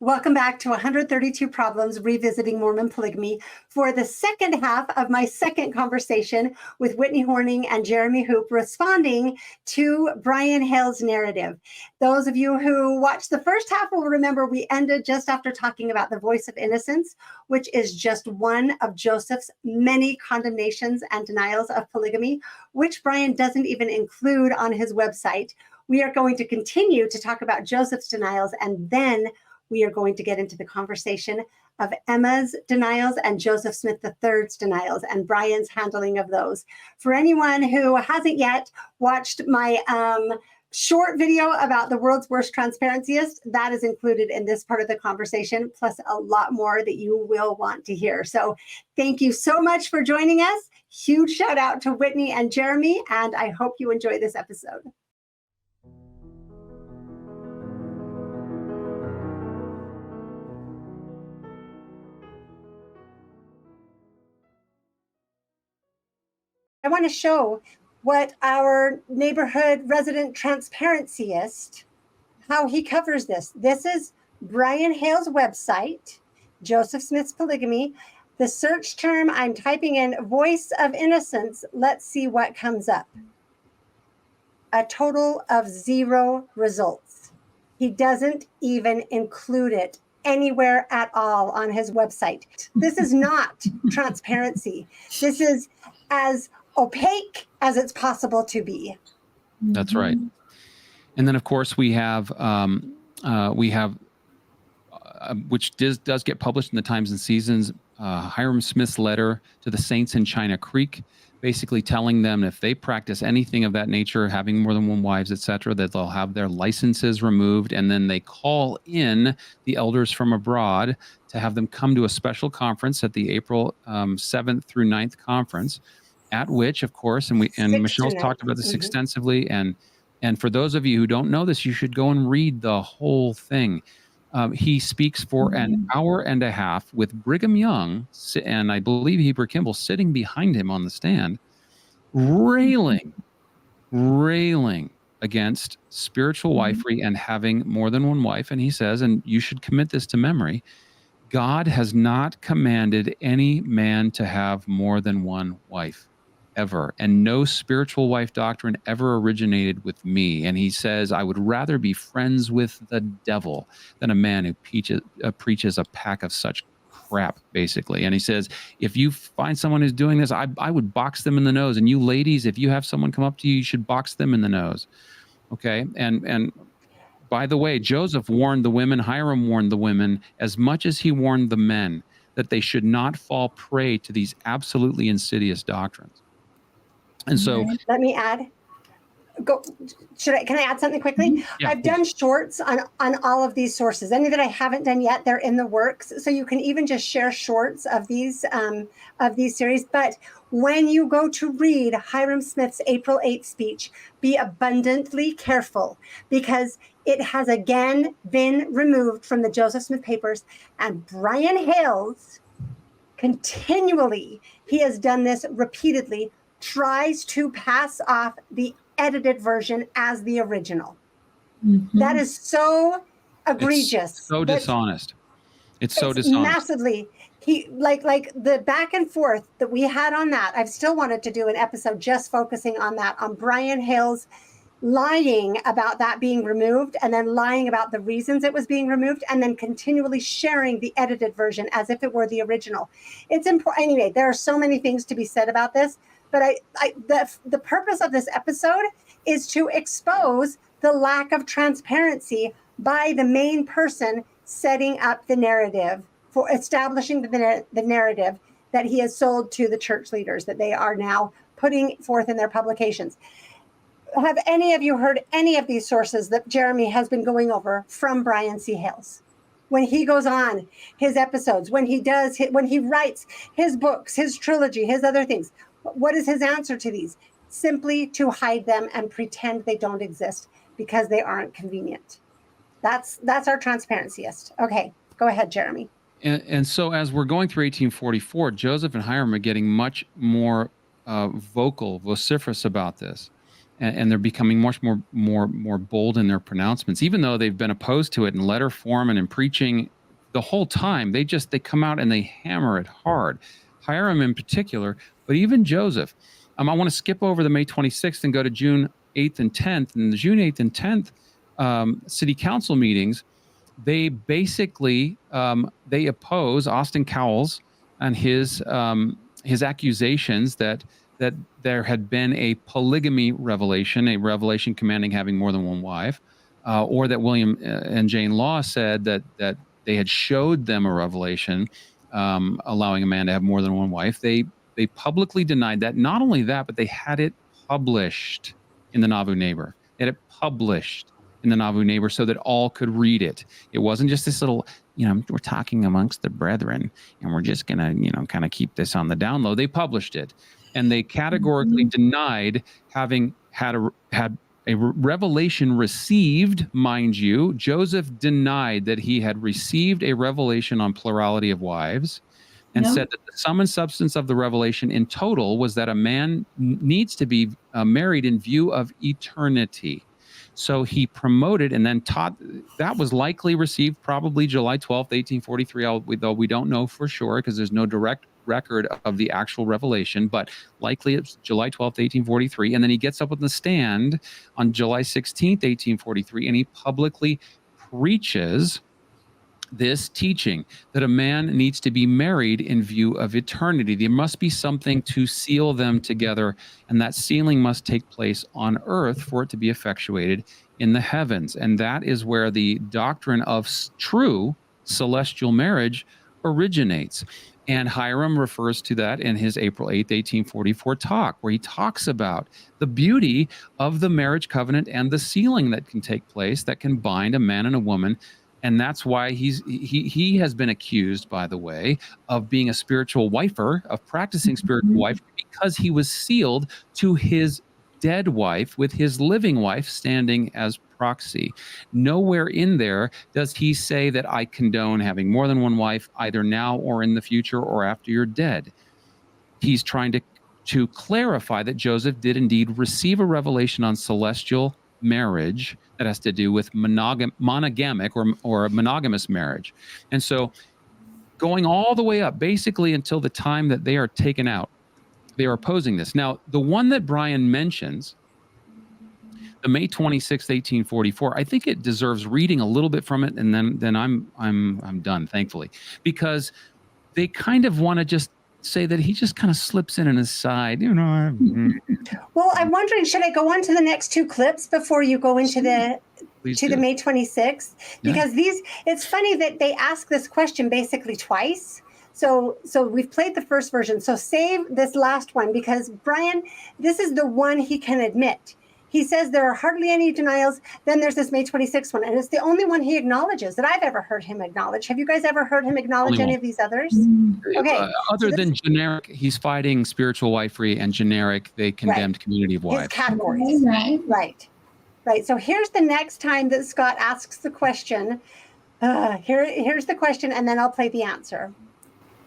Welcome back to 132 Problems Revisiting Mormon Polygamy for the second half of my second conversation with Whitney Horning and Jeremy Hoop, responding to Brian Hales' narrative. Those of you who watched the first half will remember we ended just after talking about the voice of innocence, which is just one of Joseph's many condemnations and denials of polygamy, which Brian doesn't even include on his website. We are going to continue to talk about Joseph's denials, and then we are going to get into the conversation of Emma's denials and Joseph Smith III's denials and Brian's handling of those. For anyone who hasn't yet watched my short video about the world's worst transparencyist, that is included in this part of the conversation, plus a lot more that you will want to hear. So thank you so much for joining us. Huge shout out to Whitney and Jeremy, and I hope you enjoy this episode. I want to show what our neighborhood resident transparencyist, how he covers this. This is Brian Hales' website, Joseph Smith's Polygamy. The search term, I'm typing in voice of innocence. Let's see what comes up. A total of 0 results. He doesn't even include it anywhere at all on his website. This is not transparency. This is as opaque as it's possible to be. That's right. And then, of course, we have which does get published in the Times and Seasons, Hyrum Smith's letter to the saints in China Creek, basically telling them if they practice anything of that nature, having more than one wives, etc., that they'll have their licenses removed, and then they call in the elders from abroad to have them come to a special conference at the April 7th through 9th conference, at which, of course, and Michelle's talked about this extensively, and for those of you who don't know this, you should go and read the whole thing. He speaks for an hour and a half with Brigham Young, and I believe Heber Kimball sitting behind him on the stand, railing against spiritual wifery and having more than one wife. And he says, and you should commit this to memory, God has not commanded any man to have more than one wife, ever. And no spiritual wife doctrine ever originated with me. And he says, I would rather be friends with the devil than a man who preaches a pack of such crap, basically. And he says, if you find someone who's doing this, I would box them in the nose. And you ladies, if you have someone come up to you, you should box them in the nose. Okay? And by the way, Joseph warned the women, Hyrum warned the women, as much as he warned the men, that they should not fall prey to these absolutely insidious doctrines. And so, let me add. Can I add something quickly? Yeah, I've done shorts on all of these sources. Any that I haven't done yet, they're in the works. So you can even just share shorts of these series. But when you go to read Hyrum Smith's April 8th speech, be abundantly careful, because it has again been removed from the Joseph Smith papers. And Brian Hales continually, he has done this repeatedly, tries to pass off the edited version as the original. That is so egregious. It's so dishonest. It's so dishonest. Massively. He like the back and forth that we had on that. I've still wanted to do an episode just focusing on that, on Brian Hales lying about that being removed, and then lying about the reasons it was being removed, and then continually sharing the edited version as if it were the original. It's important. Anyway, there are so many things to be said about this. But the purpose of this episode is to expose the lack of transparency by the main person setting up the narrative, for establishing the narrative that he has sold to the church leaders, that they are now putting forth in their publications. Have any of you heard any of these sources that Jeremy has been going over from Brian C. Hales? When he goes on his episodes, when he writes his books, his trilogy, his other things, what is his answer to these? Simply to hide them and pretend they don't exist because they aren't convenient. That's our transparencyist. Okay, go ahead, Jeremy. And so as we're going through 1844, Joseph and Hyrum are getting much more vociferous about this. and they're becoming much more bold in their pronouncements, even though they've been opposed to it in letter form and in preaching the whole time. They come out and they hammer it hard. Hyrum in particular, but even Joseph. I want to skip over the May 26th and go to June 8th and 10th. And the June 8th and 10th city council meetings, they basically they oppose Austin Cowles and his accusations that there had been a polygamy revelation, a revelation commanding having more than one wife, or that William and Jane Law said that they had showed them a revelation allowing a man to have more than one wife. They publicly denied that. Not only that, but they had it published in the Nauvoo Neighbor. They had it published in the Nauvoo Neighbor so that all could read it. It wasn't just this little, we're talking amongst the brethren and we're just going to, kind of keep this on the down low. They published it, and they categorically denied having had a revelation received. Mind you, Joseph denied that he had received a revelation on plurality of wives, and said that the sum and substance of the revelation in total was that a man needs to be married in view of eternity. So he promoted and then taught that was likely received probably July 12th, 1843, though we don't know for sure because there's no direct record of the actual revelation, but likely it's July 12th, 1843. And then he gets up on the stand on July 16th, 1843, and he publicly preaches this teaching that a man needs to be married in view of eternity. There must be something to seal them together, and that sealing must take place on earth for it to be effectuated in the heavens. And that is where the doctrine of true celestial marriage originates. And Hyrum refers to that in his April 8th, 1844 talk, where he talks about the beauty of the marriage covenant and the sealing that can take place that can bind a man and a woman. And that's why he has been accused, by the way, of being a spiritual wifer, of practicing spiritual wife, because he was sealed to his dead wife with his living wife standing as proxy. Nowhere in there does he say that I condone having more than one wife, either now or in the future or after you're dead. He's trying to clarify that Joseph did indeed receive a revelation on celestial marriage that has to do with monogamic or a monogamous marriage. And so going all the way up, basically until the time that they are taken out, they are opposing this. Now, the one that Brian mentions, the May 26th, 1844, I think it deserves reading a little bit from it, and then I'm done, thankfully, because they kind of want to just say that he just kind of slips in on his side, Well, I'm wondering, should I go on to the next two clips before you go into the May 26th? Because it's funny that they ask this question basically twice. So we've played the first version. So save this last one, because Brian, this is the one he can admit. He says there are hardly any denials. Then there's this May 26th one, and it's the only one he acknowledges that I've ever heard him acknowledge. Have you guys ever heard him acknowledge any of these others? Okay. Other than generic, he's fighting spiritual wifery, and generic, they condemned community of wives. His categories. Right. So here's the next time that Scott asks the question. Here's the question, and then I'll play the answer.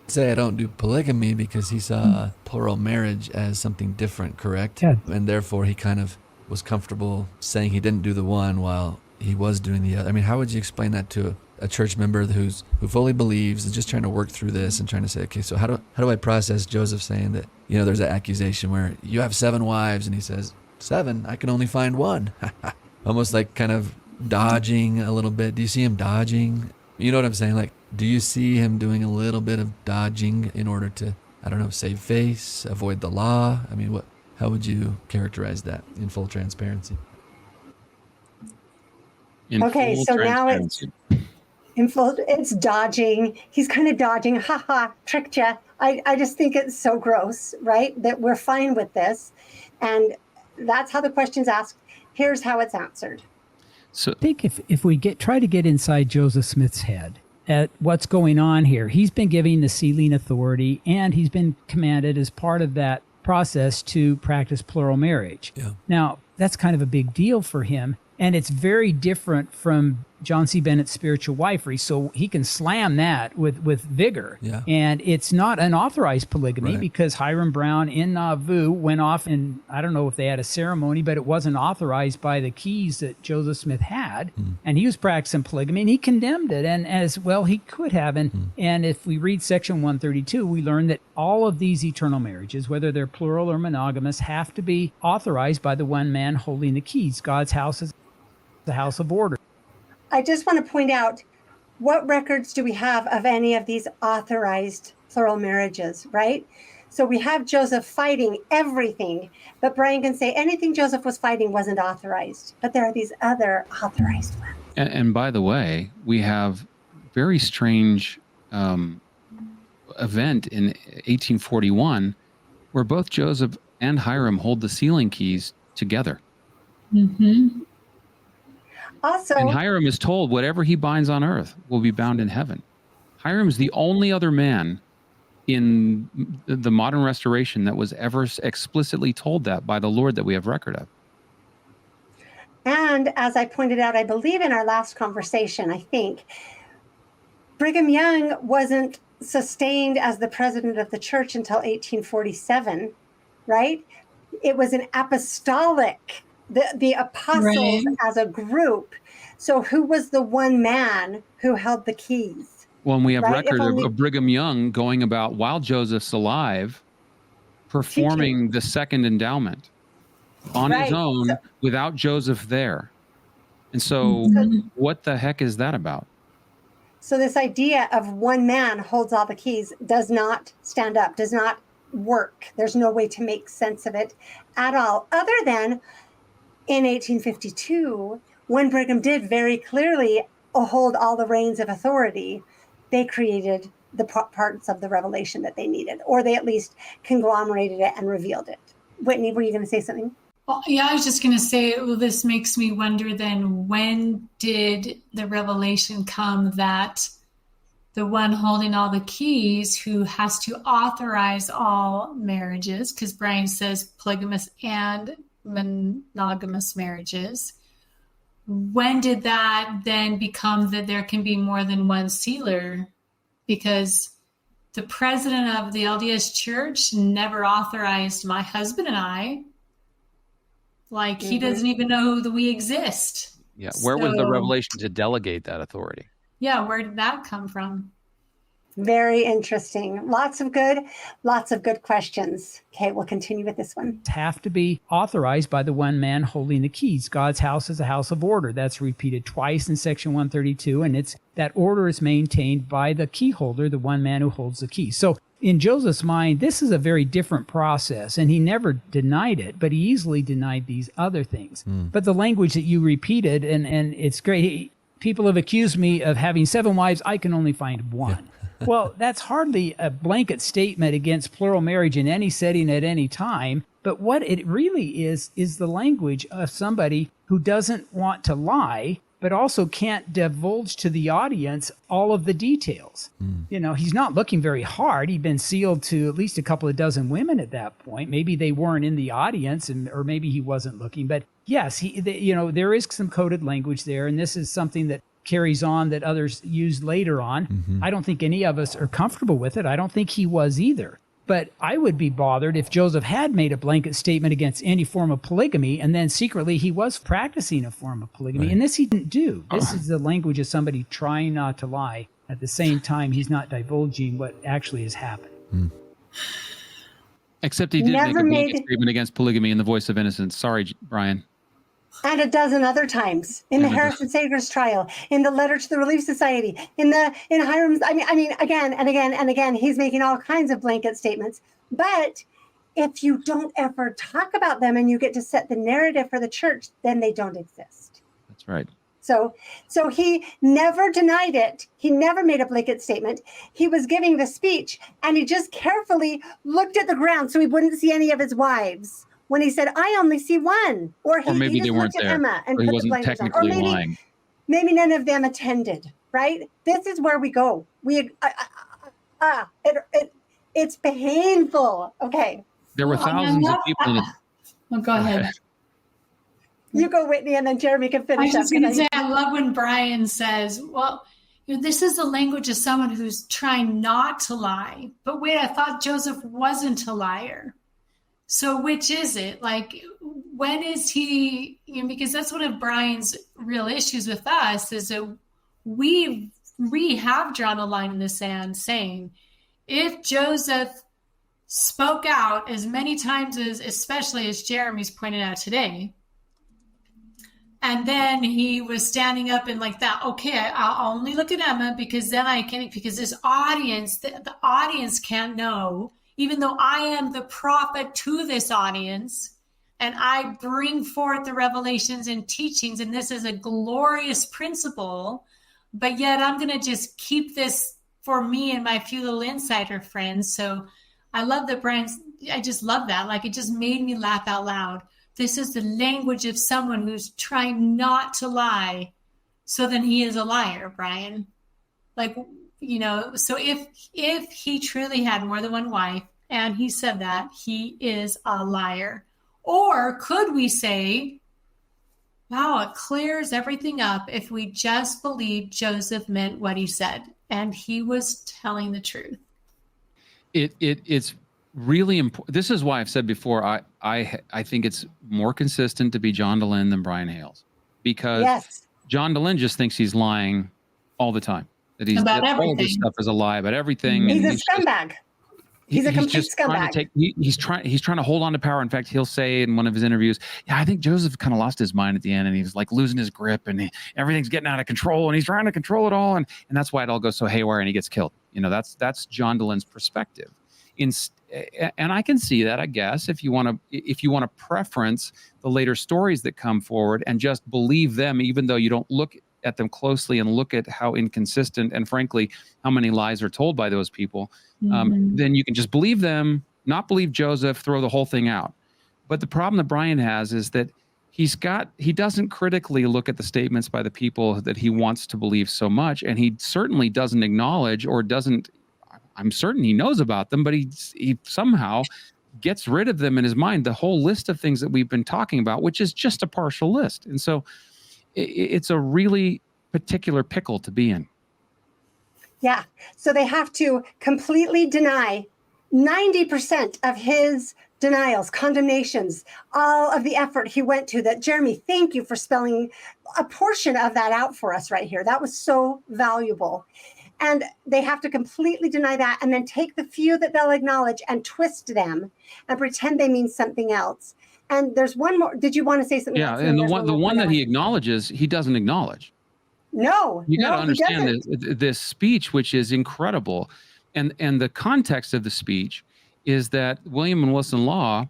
Say I don't do polygamy because he saw plural marriage as something different, correct? Yeah. And therefore he kind of was comfortable saying he didn't do the one while he was doing the other. I mean, how would you explain that to a church member who fully believes and just trying to work through this and trying to say, okay, so how do I process Joseph saying that, there's an accusation where you have 7 wives, and he says, 7, I can only find 1. Almost like kind of dodging a little bit. Do you see him dodging? You know what I'm saying? Like, do you see him doing a little bit of dodging in order to, save face, avoid the law? I mean, how would you characterize that in full transparency? Now it's dodging. He's kind of dodging. Tricked you. I just think it's so gross, right? That we're fine with this. And that's how the question's asked. Here's how it's answered. So I think if we try to get inside Joseph Smith's head at what's going on here, he's been giving the sealing authority, and he's been commanded as part of that process to practice plural marriage. Yeah. Now, that's kind of a big deal for him, and it's very different from John C. Bennett's spiritual wifery, so he can slam that with vigor. Yeah. And it's not unauthorized polygamy Right. because Hyrum Brown in Nauvoo went off, and I don't know if they had a ceremony, but it wasn't authorized by the keys that Joseph Smith had. And he was practicing polygamy, and he condemned it, and as well he could have. And if we read section 132, we learn that all of these eternal marriages, whether they're plural or monogamous, have to be authorized by the one man holding the keys. God's house is the house of order. I just want to point out, what records do we have of any of these authorized plural marriages, right? So we have Joseph fighting everything, but Brian can say anything Joseph was fighting wasn't authorized, but there are these other authorized ones. And by the way, we have very strange event in 1841 where both Joseph and Hyrum hold the sealing keys together. Mm-hmm. Also, And Hyrum is told whatever he binds on earth will be bound in heaven. Hyrum is the only other man in the modern restoration that was ever explicitly told that by the Lord that we have record of. and as I pointed out, I believe in our last conversation, I think, Brigham Young wasn't sustained as the president of the church until 1847, right? It was an apostolic, the apostles Right. as a group. So who was the one man who held the keys? Well, and we have Right, if record only- of Brigham Young going about while Joseph's alive, performing the second endowment on his Right, own so- without Joseph there. And so what the heck is that about? So this idea of one man holds all the keys does not stand up, does not work. There's no way to make sense of it at all, other than in 1852, when Brigham did very clearly hold all the reins of authority, they created the parts of the revelation that they needed, or they at least conglomerated it and revealed it. Whitney, were you going to say something? Well, yeah, I was just going to say, well, this makes me wonder then, when did the revelation come that the one holding all the keys, who has to authorize all marriages, because Brian says polygamous and monogamous marriages, when did that then become that there can be more than one sealer? Because the president of the LDS church never authorized my husband and I. Like, he doesn't even know that we exist. Yeah. Where was the So- revelation to delegate that authority? Yeah, where did that come from? Very interesting. Lots of good questions. Okay, we'll continue with this one. Have to be authorized by the one man holding the keys. God's house is a house of order. That's repeated twice in section 132, and it's that order is maintained by the key holder, the one man who holds the key. So in Joseph's mind, this is a very different process, and he never denied it, but he easily denied these other things. But the language that you repeated, and it's great. People have accused me of having 7 wives. I can only find one. Well, that's hardly a blanket statement against plural marriage in any setting at any time. But what it really is the language of somebody who doesn't want to lie, but also can't divulge to the audience all of the details. You know, he's not looking very hard. He'd been sealed to at least a couple of dozen women at that point. Maybe they weren't in the audience, or maybe he wasn't looking. But yes, there is some coded language there, and this is something that carries on that others use later on. I don't think any of us are comfortable with it. I don't think he was either. But I would be bothered if Joseph had made a blanket statement against any form of polygamy, and then secretly he was practicing a form of polygamy. Right. And this he didn't do. This is the language of somebody trying not to lie. At the same time, he's not divulging what actually has happened. Except he did Never make a blanket made- statement against polygamy in the voice of innocence. Sorry, Brian. And a dozen other times in the And a Harrison Sagers trial, in the letter to the Relief Society, in Hyrum's. I mean, again and again and again, he's making all kinds of blanket statements. But if you don't ever talk about them and you get to set the narrative for the church, then they don't exist. That's right. So he never denied it. He never made a blanket statement. He was giving the speech, and he just carefully looked at the ground so he wouldn't see any of his wives. When he said, "I only see one," or Maybe he they just weren't looked at there, Emma and or he put the wasn't blinders on. Or technically lying. maybe none of them attended. Right? This is where we go. It's painful. Okay. There were Well, I'm thousands of not- people in it. Well, go ahead. You go, Whitney, and then Jeremy can I finish was up. just going to say, I love when Brian says, well, this is the language of someone who's trying not to lie. But wait, I thought Joseph wasn't a liar. So which is it? Like, when is he, because that's one of Brian's real issues with us, is that we have drawn a line in the sand saying, if Joseph spoke out as many times as, especially as Jeremy's pointed out today, and then he was standing up and like that, okay, I'll only look at Emma because then I can, because this audience, the audience can't know, even though I am the prophet to this audience, and I bring forth the revelations and teachings, and this is a glorious principle, but yet I'm going to just keep this for me and my few little insider friends. So I love that Brian's, I just love that. Like, it just made me laugh out loud. This is the language of someone who's trying not to lie. So then he is a liar, Brian. Like, so if he truly had more than one wife and he said that, he is a liar. Or could we say, wow, it clears everything up if we just believe Joseph meant what he said and he was telling the truth. It's really important. This is why I've said before, I think it's more consistent to be John DeLynn than Brian Hales, because Yes. John DeLynn just thinks he's lying all the time. That he's About that all everything. this stuff is a lie about everything. He's and a scumbag. He's a complete scumbag. He's trying to hold on to power. In fact, he'll say in one of his interviews, "Yeah, I think Joseph kind of lost his mind at the end, and he was like losing his grip, and everything's getting out of control, and he's trying to control it all, and that's why it all goes so haywire, and he gets killed." That's John DeLynn's perspective. And I can see that, I guess, if you want to preference the later stories that come forward and just believe them, even though you don't look at them closely and look at how inconsistent and frankly how many lies are told by those people, then you can just believe them, not believe Joseph, throw the whole thing out. But the problem that Brian has is that he doesn't critically look at the statements by the people that he wants to believe so much, and he certainly doesn't acknowledge or doesn't. I'm certain he knows about them, but he somehow gets rid of them in his mind, the whole list of things that we've been talking about, which is just a partial list. And so it's a really particular pickle to be in. Yeah. So they have to completely deny 90% of his denials, condemnations, all of the effort he went to that. Jeremy, thank you for spelling a portion of that out for us right here. That was so valuable. And they have to completely deny that and then take the few that they'll acknowledge and twist them and pretend they mean something else. And there's one more. Did you want to say something else? Yeah, and the one that he acknowledges, he doesn't acknowledge. No, you got to understand this speech, which is incredible. And the context of the speech is that William and Wilson Law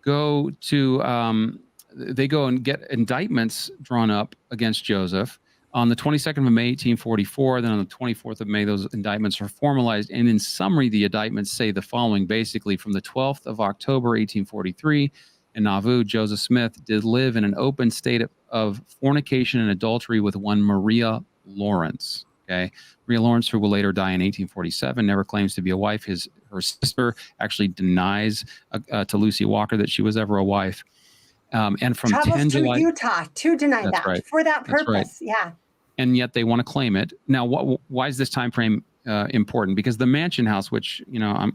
go to, they go and get indictments drawn up against Joseph on the 22nd of May, 1844. Then on the 24th of May, those indictments are formalized. And in summary, the indictments say the following, basically: from the 12th of October, 1843, in Nauvoo, Joseph Smith did live in an open state of fornication and adultery with one Maria Lawrence. Okay, Maria Lawrence, who will later die in 1847, never claims to be a wife. Her sister actually denies to Lucy Walker that she was ever a wife. And from travels 10 to July, Utah to deny that right. for that purpose. Right. Yeah. And yet they want to claim it. Now, why is this time frame important? Because the Mansion House, which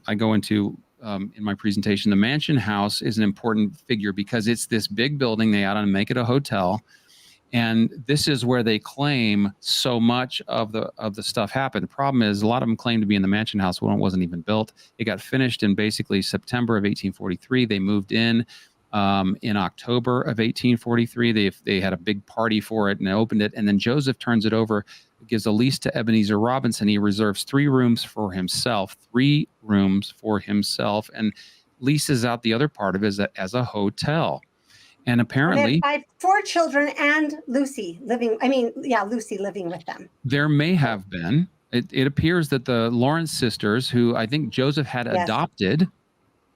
I go into in my presentation, the Mansion House is an important figure because it's this big building. They ought to make it a hotel, and this is where they claim so much of the stuff happened. The problem is a lot of them claim to be in the Mansion House when it wasn't even built. It got finished in basically September of 1843. They moved in October of 1843. They had a big party for it and they opened it. And then Joseph turns it over, gives a lease to Ebenezer Robinson. He reserves 3 rooms for himself, and leases out the other part of it as a hotel. And apparently, they had 4 children and Lucy living. Lucy living with them. There may have been. It appears that the Lawrence sisters, who I think Joseph had adopted,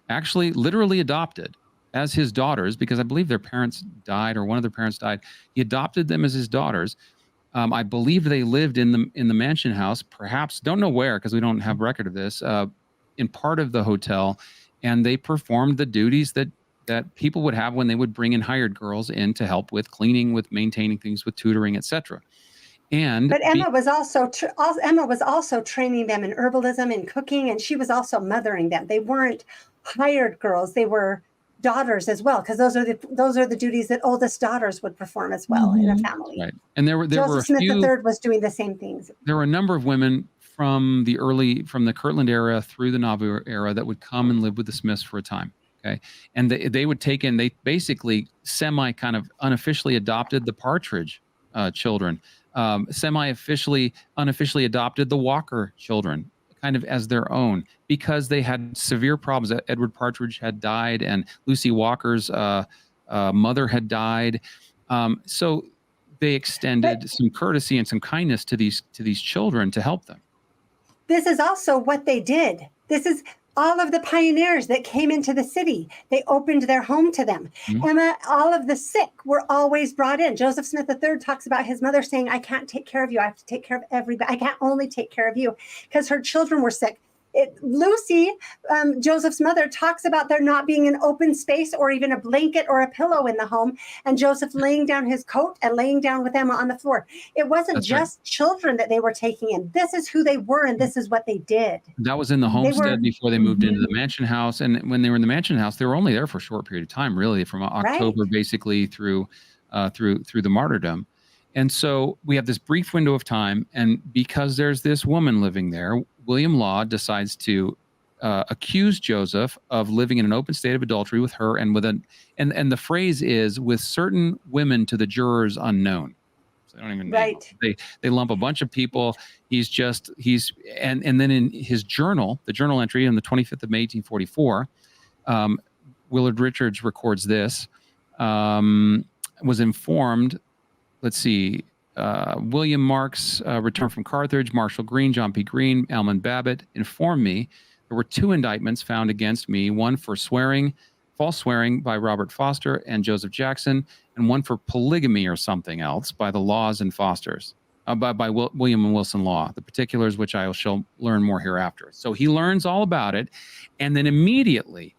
actually literally adopted as his daughters, because I believe their parents died or one of their parents died. He adopted them as his daughters. I believe they lived in the Mansion House, perhaps, don't know where because we don't have record of this, in part of the hotel, and they performed the duties that that people would have when they would bring in hired girls in to help with cleaning, with maintaining things, with tutoring, etc. But Emma was also training them in herbalism and cooking, and she was also mothering them. They weren't hired girls; they were daughters as well, because those are the duties that oldest daughters would perform as well in a family. Right, and there were Joseph Smith III was doing the same things. There were a number of women from the Kirtland era through the Nauvoo era that would come and live with the Smiths for a time. Okay, and they would take in, they basically kind of unofficially adopted the Partridge children. Unofficially adopted the Walker children kind of as their own, because they had severe problems. Edward Partridge had died, and Lucy Walker's mother had died. So they extended some courtesy and some kindness to these children to help them. This is also what they did. This is all of the pioneers that came into the city. They opened their home to them. Mm-hmm. Emma, all of the sick were always brought in. Joseph Smith III talks about his mother saying, I can't take care of you. I have to take care of everybody. I can't only take care of you, because her children were sick. Lucy, Joseph's mother, talks about there not being an open space or even a blanket or a pillow in the home, and Joseph laying down his coat and laying down with Emma on the floor. It wasn't children that they were taking in. This is who they were, and this is what they did. That was in the homestead before they moved into the mansion house. And when they were in the mansion house, they were only there for a short period of time, really, from October basically through the martyrdom. And so we have this brief window of time, and because there's this woman living there, William Law decides to accuse Joseph of living in an open state of adultery with her, and and the phrase is, with certain women to the jurors unknown. So they don't even know. They lump a bunch of people. And then in his journal, the journal entry on the 25th of May, 1844, Willard Richards records this, was informed. Let's see, William Marks returned from Carthage, Marshall Green, John P. Green, Almond Babbitt informed me there were 2 indictments found against me, one for false swearing by Robert Foster and Joseph Jackson, and one for polygamy or something else by the Laws and Fosters, by William and Wilson Law, the particulars which I shall learn more hereafter. So he learns all about it, and then immediately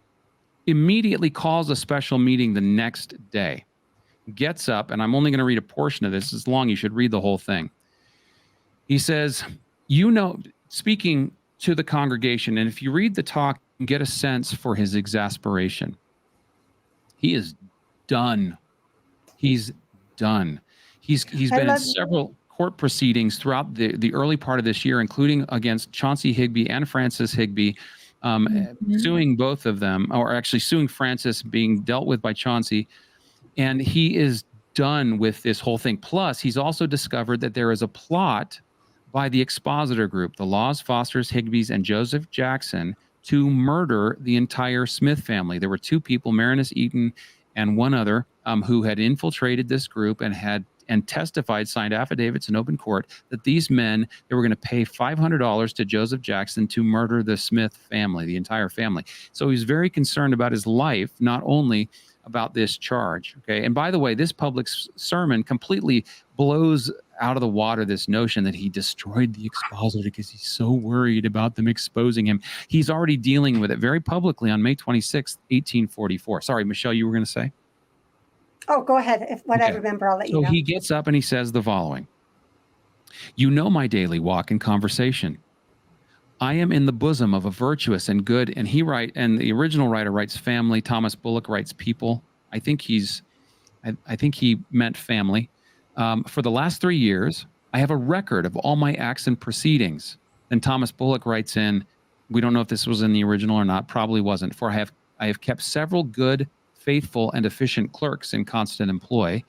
calls a special meeting the next day. Gets up, and I'm only going to read a portion of this. It's long. You should read the whole thing. He says, speaking to the congregation, and if you read the talk, you get a sense for his exasperation. He is done. He's done. He's been in several court proceedings throughout the early part of this year, including against Chauncey Higbee and Francis Higbee, suing both of them, or actually suing Francis, being dealt with by Chauncey. And he is done with this whole thing. Plus, he's also discovered that there is a plot by the expositor group, the Laws, Fosters, Higbees, and Joseph Jackson, to murder the entire Smith family. There were 2 people, Marinus Eaton and one other, who had infiltrated this group and testified, signed affidavits in open court, that these men, they were going to pay $500 to Joseph Jackson to murder the Smith family, the entire family. So he's very concerned about his life, not only about this charge. Okay. And by the way, this public sermon completely blows out of the water this notion that he destroyed the expositor because he's so worried about them exposing him. He's already dealing with it very publicly on May 26th, 1844. Sorry, Michelle, you were going to say? Oh, go ahead. If I remember, I'll let you know. So he gets up and he says the following. You know my daily walk and conversation. I am in the bosom of a virtuous and good, and the original writer writes family. Thomas Bullock writes people. I think he meant family. For the last 3 years, I have a record of all my acts and proceedings. Then Thomas Bullock writes in, we don't know if this was in the original or not, probably wasn't, for I have kept several good, faithful, and efficient clerks in constant employ.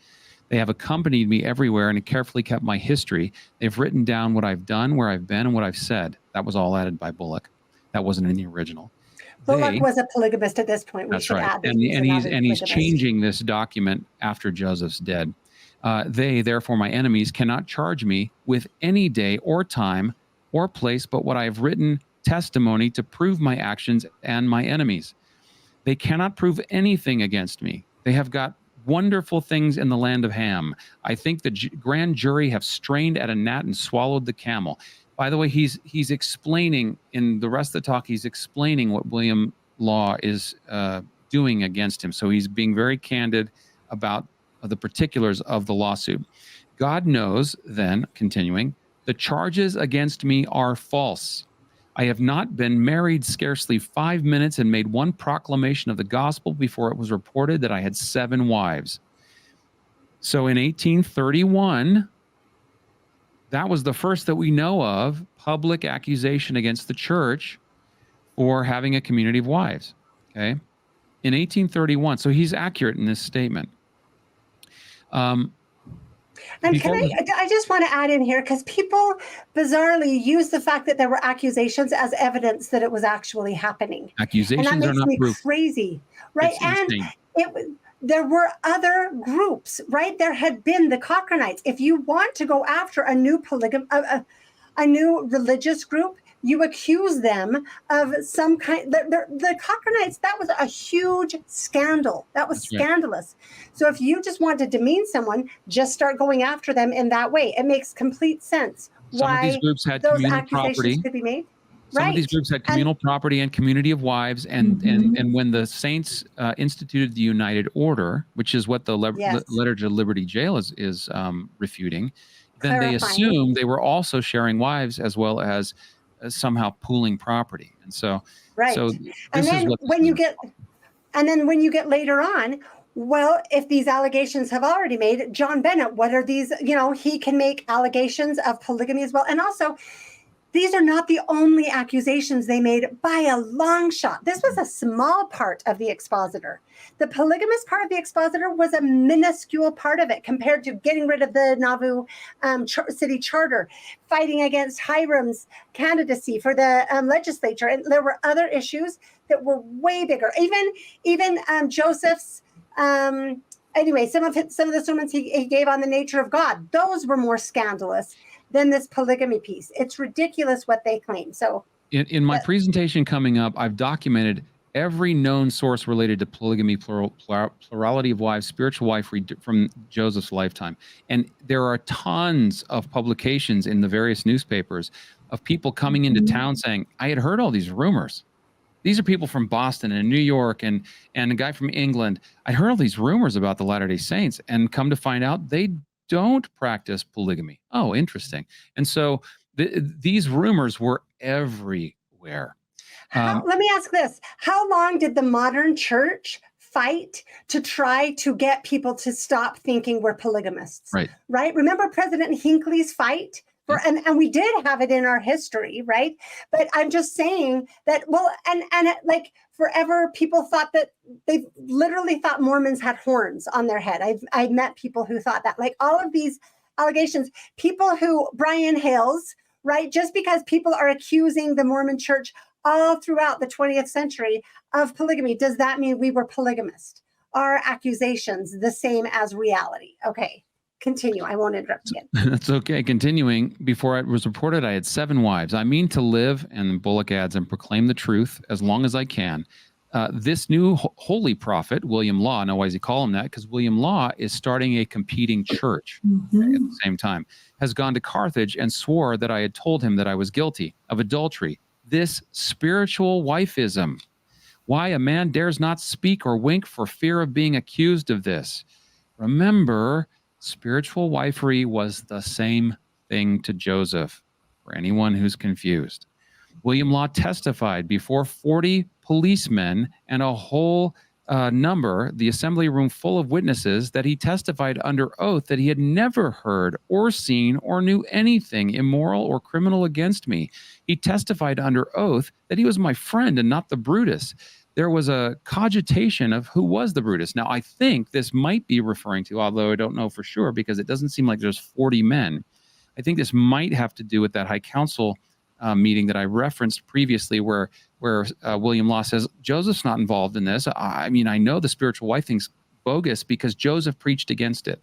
They have accompanied me everywhere and carefully kept my history. They've written down what I've done, where I've been, and what I've said. That was all added by Bullock. That wasn't in the original. Bullock was a polygamist at this point. That's right. And he's changing this document after Joseph's dead. They, therefore, my enemies, cannot charge me with any day or time or place but what I have written testimony to prove my actions and my enemies. They cannot prove anything against me. They have got wonderful things in the land of Ham. I think the grand jury have strained at a gnat and swallowed the camel. By the way, he's explaining in the rest of the talk, he's explaining what William Law is doing against him. So he's being very candid about the particulars of the lawsuit. God knows, then, continuing, the charges against me are false. I have not been married scarcely 5 minutes and made one proclamation of the gospel before it was reported that I had 7 wives. So in 1831, that was the first that we know of public accusation against the church for having a community of wives. Okay. In 1831. So he's accurate in this statement. And I just want to add in here, because people bizarrely use the fact that there were accusations as evidence that it was actually happening. Accusations and that are makes not me proof. crazy, right? It's there were other groups, right? There had been the Cochranites. If you want to go after a new a new religious group, you accuse them of some kind. The Cochranites, that was a huge scandal. That was scandalous. So if you just want to demean someone, just start going after them in that way. It makes complete sense. Some of these groups had those communal accusations property. could be made. Some of these groups had communal property and community of wives, and when the saints instituted the United Order, which is what the letter to Liberty Jail is refuting, then they assumed they were also sharing wives as well as somehow pooling property. And so, so and then when you get later on, well, if these allegations have already made, John Bennett, what are these? You know, he can make allegations of polygamy as well. And also, these are not the only accusations they made by a long shot. This was a small part of the expositor. The polygamous part of the expositor was a minuscule part of it compared to getting rid of the Nauvoo city charter, fighting against Hyrum's candidacy for the legislature. And there were other issues that were way bigger. Even Joseph's, anyway, some of the sermons he gave on the nature of God, those were more scandalous than this polygamy piece. It's ridiculous what they claim. So in my presentation coming up, I've documented every known source related to polygamy, plurality of wives, spiritual wifery from Joseph's lifetime. And there are tons of publications in the various newspapers of people coming into town saying, I had heard all these rumors. These are people from Boston and New York and a guy from England. I heard all these rumors about the Latter-day Saints, and come to find out they don't practice polygamy. Oh, interesting. And so these rumors were everywhere. Let me ask this. How long did the modern church fight to try to get people to stop thinking we're polygamists? Right? Remember President Hinckley's fight? And we did have it in our history, right? But I'm just saying that, well, and like forever, people thought that they literally thought Mormons had horns on their head. I've met people who thought that, like all of these allegations, people who, Brian Hales, right? Just because people are accusing the Mormon church all throughout the 20th century of polygamy, does that mean we were polygamist? Are accusations the same as reality? Okay. Continue. I won't interrupt again. That's okay. Continuing, before it was reported, I had 7 wives. I mean to live, and Bullock adds, and proclaim the truth as long as I can. This new holy prophet, William Law, now why does he call him that? Because William Law is starting a competing church at the same time, has gone to Carthage and swore that I had told him that I was guilty of adultery. This spiritual wifism. Why a man dares not speak or wink for fear of being accused of this. Remember, spiritual wifery was the same thing to Joseph, for anyone who's confused. William Law testified before 40 policemen and a whole number, the assembly room full of witnesses, that he testified under oath that he had never heard or seen or knew anything immoral or criminal against me. He testified under oath that he was my friend and not the Brutus. There was a cogitation of who was the Brutus. Now, I think this might be referring to, although I don't know for sure, because it doesn't seem like there's 40 men. I think this might have to do with that High Council meeting that I referenced previously, where William Law says, Joseph's not involved in this. I mean, I know the spiritual wife thing's bogus because Joseph preached against it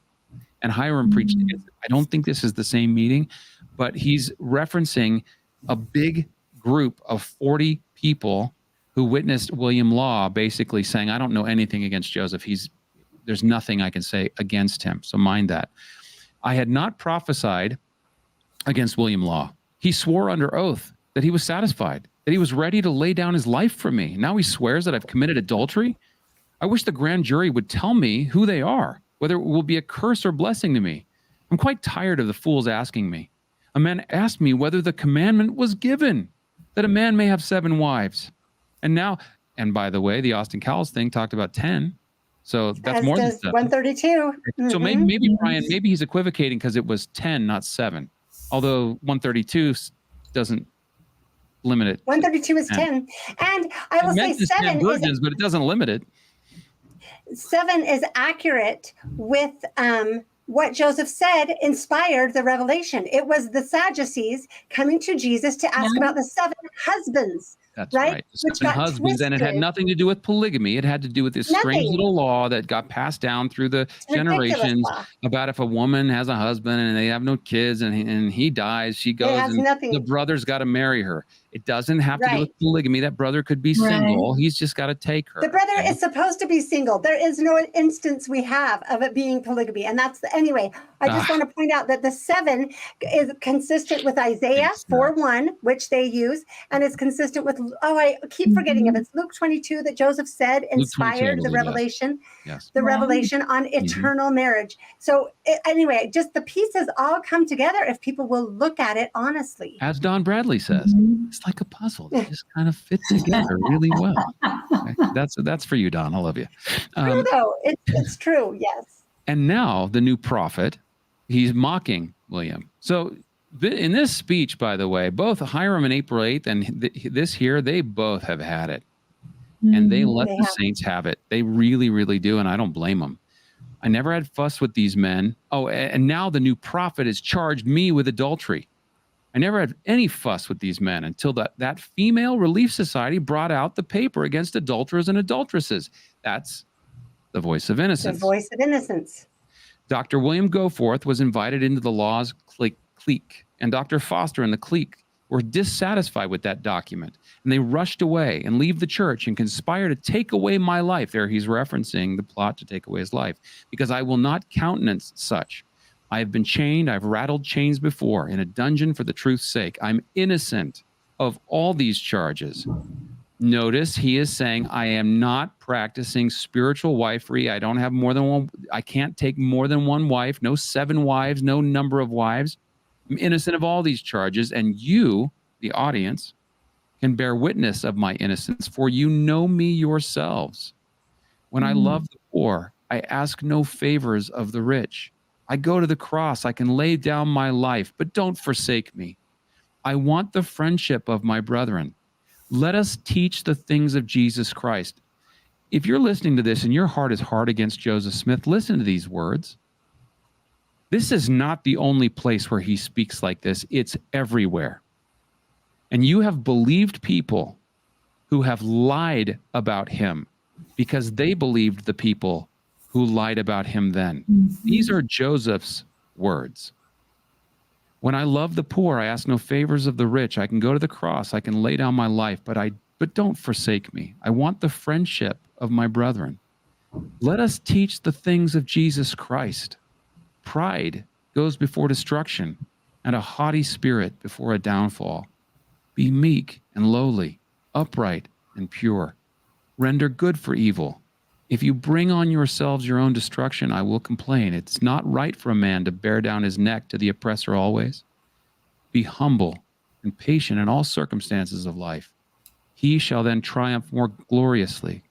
and Hyrum preached against it. I don't think this is the same meeting, but he's referencing a big group of 40 people who witnessed William Law basically saying, I don't know anything against Joseph. There's nothing I can say against him. So mind that. I had not prophesied against William Law. He swore under oath that he was satisfied, that he was ready to lay down his life for me. Now he swears that I've committed adultery. I wish the grand jury would tell me who they are, whether it will be a curse or blessing to me. I'm quite tired of the fools asking me. A man asked me whether the commandment was given that a man may have 7 wives. And now, and by the way, the Austin Cowles thing talked about 10. So that's As more than does 7. 132. So maybe Brian, maybe he's equivocating because it was 10, not 7. Although 132 doesn't limit it. 132 is 10. And I will say 7 virgins, but it doesn't limit it. 7 is accurate with what Joseph said inspired the revelation. It was the Sadducees coming to Jesus to ask about the 7 husbands. That's right. Which 7 got husbands, and it had nothing to do with polygamy. It had to do with this strange little law that got passed down through the generations about if a woman has a husband and they have no kids and he dies, she goes and the brother's got to marry her. It doesn't have to do with polygamy. That brother could be single. He's just got to take her. The brother is supposed to be single. There is no instance we have of it being polygamy. And that's anyway, I just want to point out that the 7 is consistent with Isaiah 4:1, which they use, and it's consistent with, I keep forgetting if it's Luke 22 that Joseph said inspired the revelation, revelation on eternal marriage. So anyway, just the pieces all come together if people will look at it honestly. As Don Bradley says, it's like a puzzle. They just kind of fit together really well. Okay? That's for you, Don. I love you. True, though. It's true, yes. And now the new prophet, he's mocking William. So in this speech, by the way, both Hyrum and April 8th and this here, they both have had it. And they let the saints have it. They really, really do, and I don't blame them. I never had fuss with these men. Oh, and now the new prophet has charged me with adultery. I never had any fuss with these men until that female relief society brought out the paper against adulterers and adulteresses. That's the voice of innocence. The voice of innocence. Dr. William Goforth was invited into the law's clique, and Dr. Foster and the clique were dissatisfied with that document, and they rushed away and leave the church and conspire to take away my life. There he's referencing the plot to take away his life, because I will not countenance such. I have been chained. I've rattled chains before in a dungeon for the truth's sake. I'm innocent of all these charges. Notice he is saying, I am not practicing spiritual wifery. I don't have more than one. I can't take more than one wife. No 7 wives, no number of wives. I'm innocent of all these charges. And you, the audience, can bear witness of my innocence, for you know me yourselves. When I love the poor, I ask no favors of the rich. I go to the cross. I can lay down my life, but don't forsake me. I want the friendship of my brethren. Let us teach the things of Jesus Christ. If you're listening to this and your heart is hard against Joseph Smith, listen to these words. This is not the only place where he speaks like this. It's everywhere. And you have believed people who have lied about him because they believed the people who lied about him then. These are Joseph's words. When I love the poor, I ask no favors of the rich. I can go to the cross. I can lay down my life, but don't forsake me. I want the friendship of my brethren. Let us teach the things of Jesus Christ. Pride goes before destruction, and a haughty spirit before a downfall. Be meek and lowly, upright and pure. Render good for evil. If you bring on yourselves your own destruction, I will complain. It's not right for a man to bear down his neck to the oppressor always. Be humble and patient in all circumstances of life. He shall then triumph more gloriously.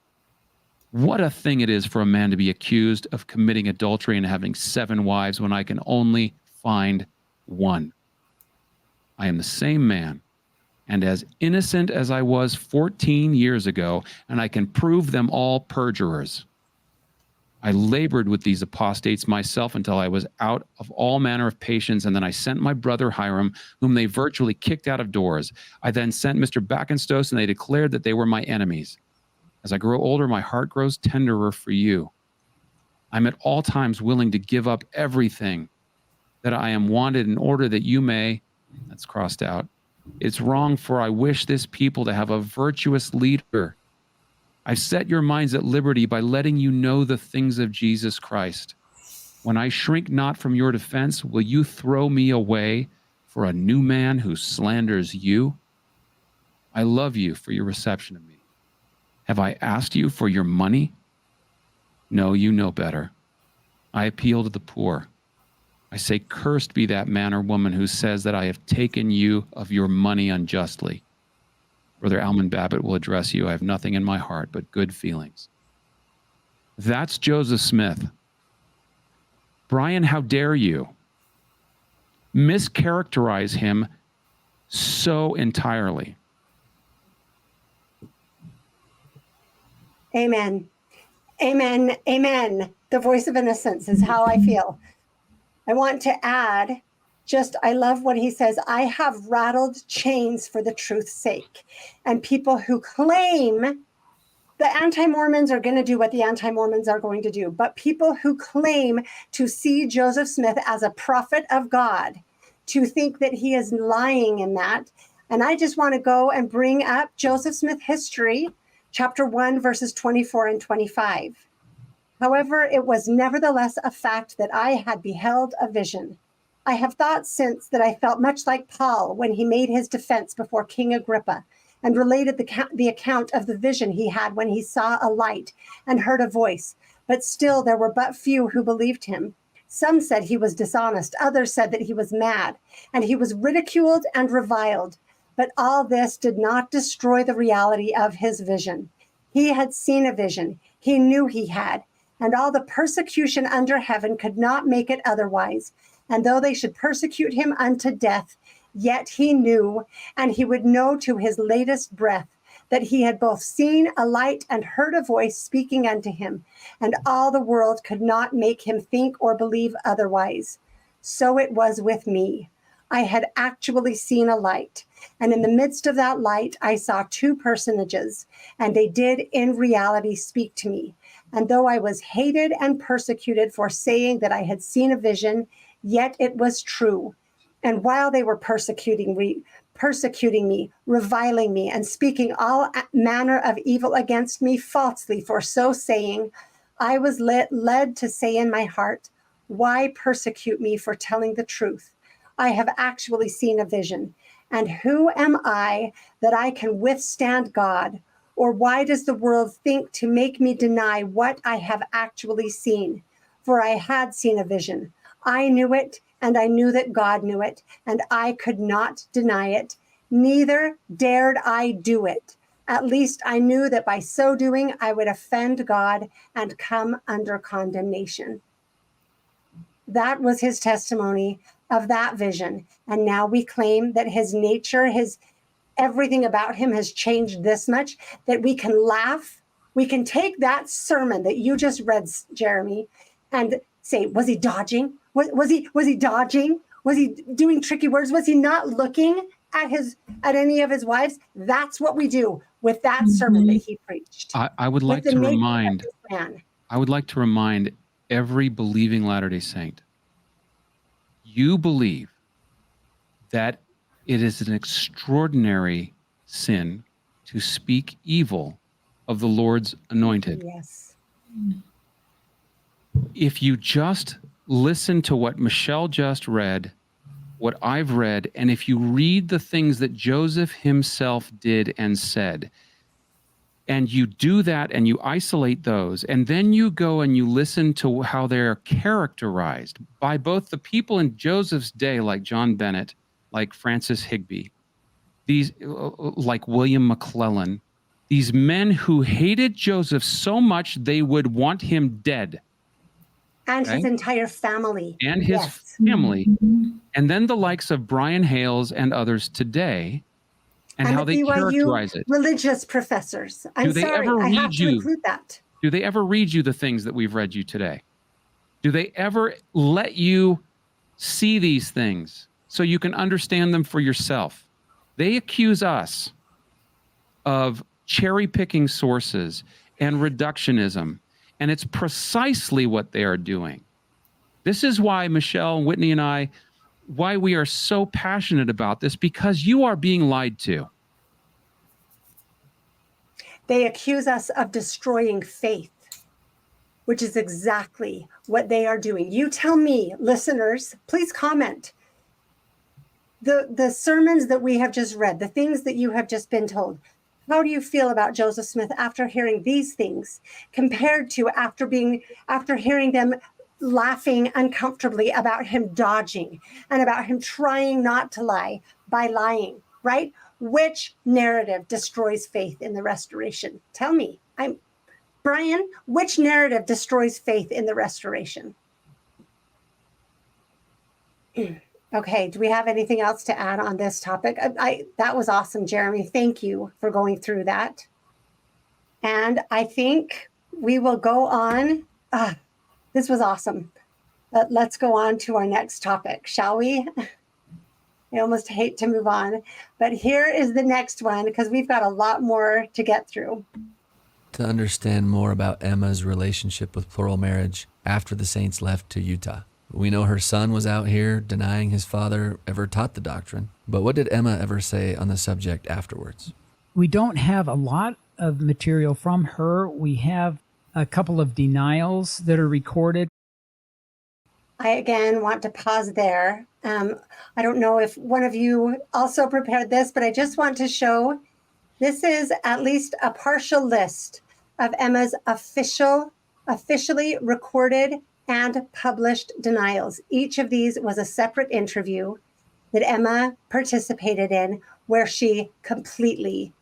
What a thing it is for a man to be accused of committing adultery and having 7 wives when I can only find one. I am the same man, and as innocent as I was 14 years ago, and I can prove them all perjurers. I labored with these apostates myself until I was out of all manner of patience, and then I sent my brother Hyrum, whom they virtually kicked out of doors. I then sent Mr. Backenstoss, and they declared that they were my enemies. As I grow older, my heart grows tenderer for you. I'm at all times willing to give up everything that I am wanted in order that you may, that's crossed out, it's wrong, for I wish this people to have a virtuous leader. I've set your minds at liberty by letting you know the things of Jesus Christ. When I shrink not from your defense, will you throw me away for a new man who slanders you? I love you for your reception of me. Have I asked you for your money? No, you know better. I appeal to the poor. I say, cursed be that man or woman who says that I have taken you of your money unjustly. Brother Alman Babbitt will address you. I have nothing in my heart but good feelings. That's Joseph Smith. Brian, how dare you mischaracterize him so entirely? Amen. Amen. Amen. The voice of innocence is how I feel. I want to add, I love what he says, I have rattled chains for the truth's sake. And people who claim, the anti-Mormons are going to do what the anti-Mormons are going to do, but people who claim to see Joseph Smith as a prophet of God, to think that he is lying in that. And I just want to go and bring up Joseph Smith history, chapter 1, verses 24 and 25. However, it was nevertheless a fact that I had beheld a vision. I have thought since that I felt much like Paul when he made his defense before King Agrippa and related the account of the vision he had when he saw a light and heard a voice. But still there were but few who believed him. Some said he was dishonest. Others said that he was mad, and he was ridiculed and reviled. But all this did not destroy the reality of his vision. He had seen a vision. He knew he had. And all the persecution under heaven could not make it otherwise. And though they should persecute him unto death, yet he knew, and he would know to his latest breath, that he had both seen a light and heard a voice speaking unto him, and all the world could not make him think or believe otherwise. So it was with me. I had actually seen a light, and in the midst of that light, I saw two personages, and they did in reality speak to me. And though I was hated and persecuted for saying that I had seen a vision, yet it was true. And while they were persecuting me, reviling me, and speaking all manner of evil against me falsely for so saying, I was led to say in my heart, why persecute me for telling the truth? I have actually seen a vision. And who am I that I can withstand God? Or why does the world think to make me deny what I have actually seen? For I had seen a vision. I knew it, and I knew that God knew it, and I could not deny it. Neither dared I do it. At least I knew that by so doing, I would offend God and come under condemnation. That was his testimony of that vision. And now we claim that his nature, everything about him has changed this much that we can laugh. We can take that sermon that you just read, Jeremy, and say, was he dodging? Was he dodging? Was he doing tricky words? Was he not looking at any of his wives? That's what we do with that sermon that he preached. I would like to remind every believing Latter-day Saint, you believe that it is an extraordinary sin to speak evil of the Lord's anointed. Yes. If you just listen to what Michelle just read, what I've read, and if you read the things that Joseph himself did and said, and you do that and you isolate those, and then you go and you listen to how they're characterized by both the people in Joseph's day, like John Bennett, like Francis Higbee, these like William McLellin, these men who hated Joseph so much they would want him dead. And his entire family. And his family. And then the likes of Brian Hales and others today, and how they characterize it. Religious professors. I'm sorry, I have to include that. Do they ever read you the things that we've read you today? Do they ever let you see these things so you can understand them for yourself? They accuse us of cherry-picking sources and reductionism, and it's precisely what they are doing. This is why Michelle, Whitney, and I, why we are so passionate about this, because you are being lied to. They accuse us of destroying faith, which is exactly what they are doing. You tell me, listeners, please comment. The sermons that we have just read, the things that you have just been told, How do you feel about Joseph Smith after hearing these things compared to after hearing them laughing uncomfortably about him dodging and about him trying not to lie by lying, right? Which narrative destroys faith in the restoration? Tell me. Brian, which narrative destroys faith in the restoration? Okay, do we have anything else to add on this topic? That was awesome, Jeremy. Thank you for going through that. And I think we will go on. This was awesome. Let's go on to our next topic, shall we? I almost hate to move on, but here is the next one because we've got a lot more to get through. To understand more about Emma's relationship with plural marriage after the saints left to Utah. We know her son was out here denying his father ever taught the doctrine, but what did Emma ever say on the subject afterwards? We don't have a lot of material from her. We have a couple of denials that are recorded. I again want to pause there. I don't know if one of you also prepared this, but I just want to show this is at least a partial list of Emma's officially recorded and published denials. Each of these was a separate interview that Emma participated in where she completely,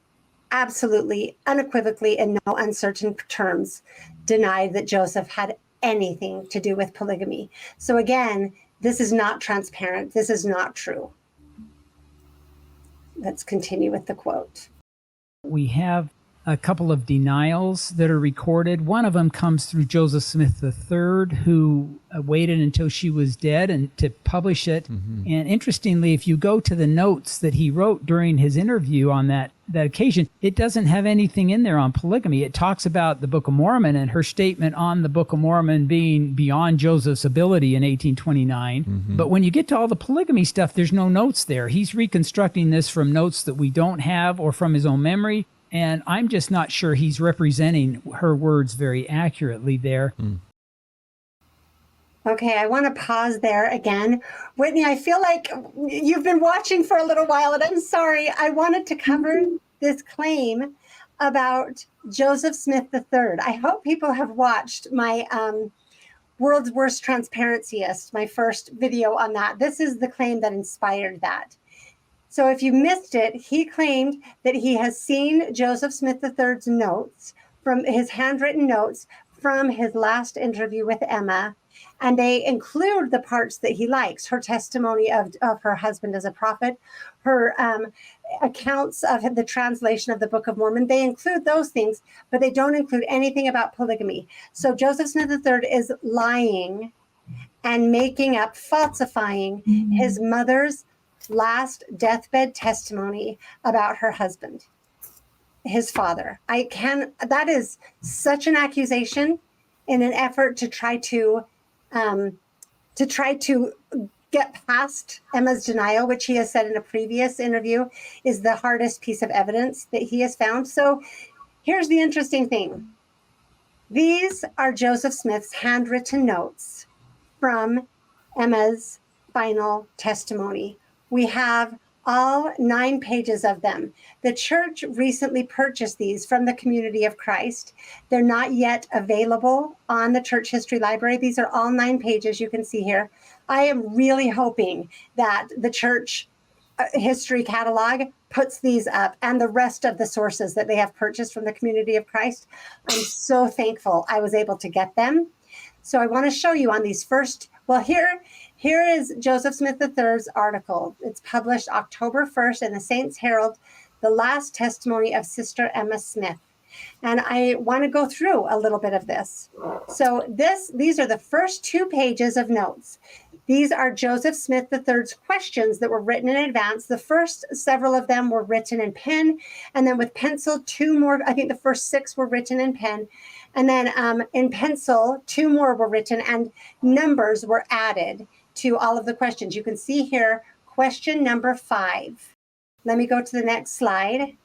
absolutely, unequivocally, in no uncertain terms, denied that Joseph had anything to do with polygamy. So again, this is not transparent. This is not true. Let's continue with the quote. We have a couple of denials that are recorded. One of them comes through Joseph Smith III, who waited until she was dead and to publish it. Mm-hmm. And interestingly, if you go to the notes that he wrote during his interview on that occasion, it doesn't have anything in there on polygamy. It talks about the Book of Mormon and her statement on the Book of Mormon being beyond Joseph's ability in 1829. Mm-hmm. But when you get to all the polygamy stuff, there's no notes there. He's reconstructing this from notes that we don't have or from his own memory. And I'm just not sure he's representing her words very accurately there. Mm. Okay, I want to pause there again. Whitney, I feel like you've been watching for a little while, and I'm sorry. I wanted to cover this claim about Joseph Smith III. I hope people have watched my World's Worst Transparencyist, my first video on that. This is the claim that inspired that. So if you missed it, he claimed that he has seen Joseph Smith III's notes, from his handwritten notes from his last interview with Emma, and they include the parts that he likes, her testimony of her husband as a prophet, her accounts of the translation of the Book of Mormon. They include those things, but they don't include anything about polygamy. So Joseph Smith III is lying and making up, falsifying his mother's last deathbed testimony about her husband, his father. That is such an accusation in an effort to try to get past Emma's denial, which he has said in a previous interview is the hardest piece of evidence that he has found. So here's the interesting thing. These are Joseph Smith's handwritten notes from Emma's final testimony. We have all 9 pages of them. The church recently purchased these from the Community of Christ. They're not yet available on the Church History Library. These are all 9 pages you can see here. I am really hoping that the Church History Catalog puts these up and the rest of the sources that they have purchased from the Community of Christ. I'm so thankful I was able to get them. So I want to show you on these first, here is Joseph Smith III's article. It's published October 1st in the Saints Herald, the last testimony of Sister Emma Smith. And I want to go through a little bit of this. So these are the first 2 pages of notes. These are Joseph Smith III's questions that were written in advance. The first several of them were written in pen, and then with pencil, 2 more, I think the first 6 were written in pen. And then in pencil, 2 more were written, and numbers were added to all of the questions. You can see here, question number 5. Let me go to the next slide.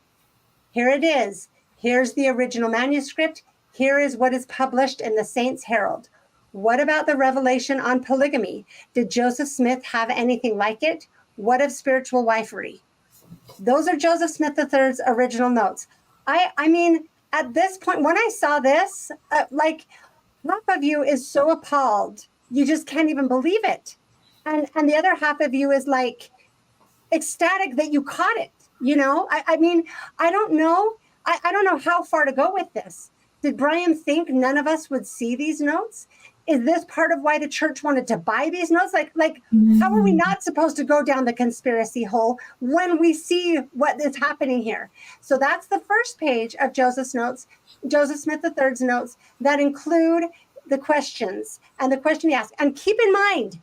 Here it is. Here's the original manuscript. Here is what is published in the Saints Herald. What about the revelation on polygamy? Did Joseph Smith have anything like it? What of spiritual wifery? Those are Joseph Smith III's original notes. I mean, at this point, when I saw this, like half of you is so appalled, you just can't even believe it. And the other half of you is like ecstatic that you caught it. You know, I mean, I don't know. I don't know how far to go with this. Did Brian think none of us would see these notes? Is this part of why the church wanted to buy these notes? Like, how are we not supposed to go down the conspiracy hole when we see what is happening here? So that's the first page of Joseph's notes, Joseph Smith III's notes that include the questions and the question he asked. And keep in mind,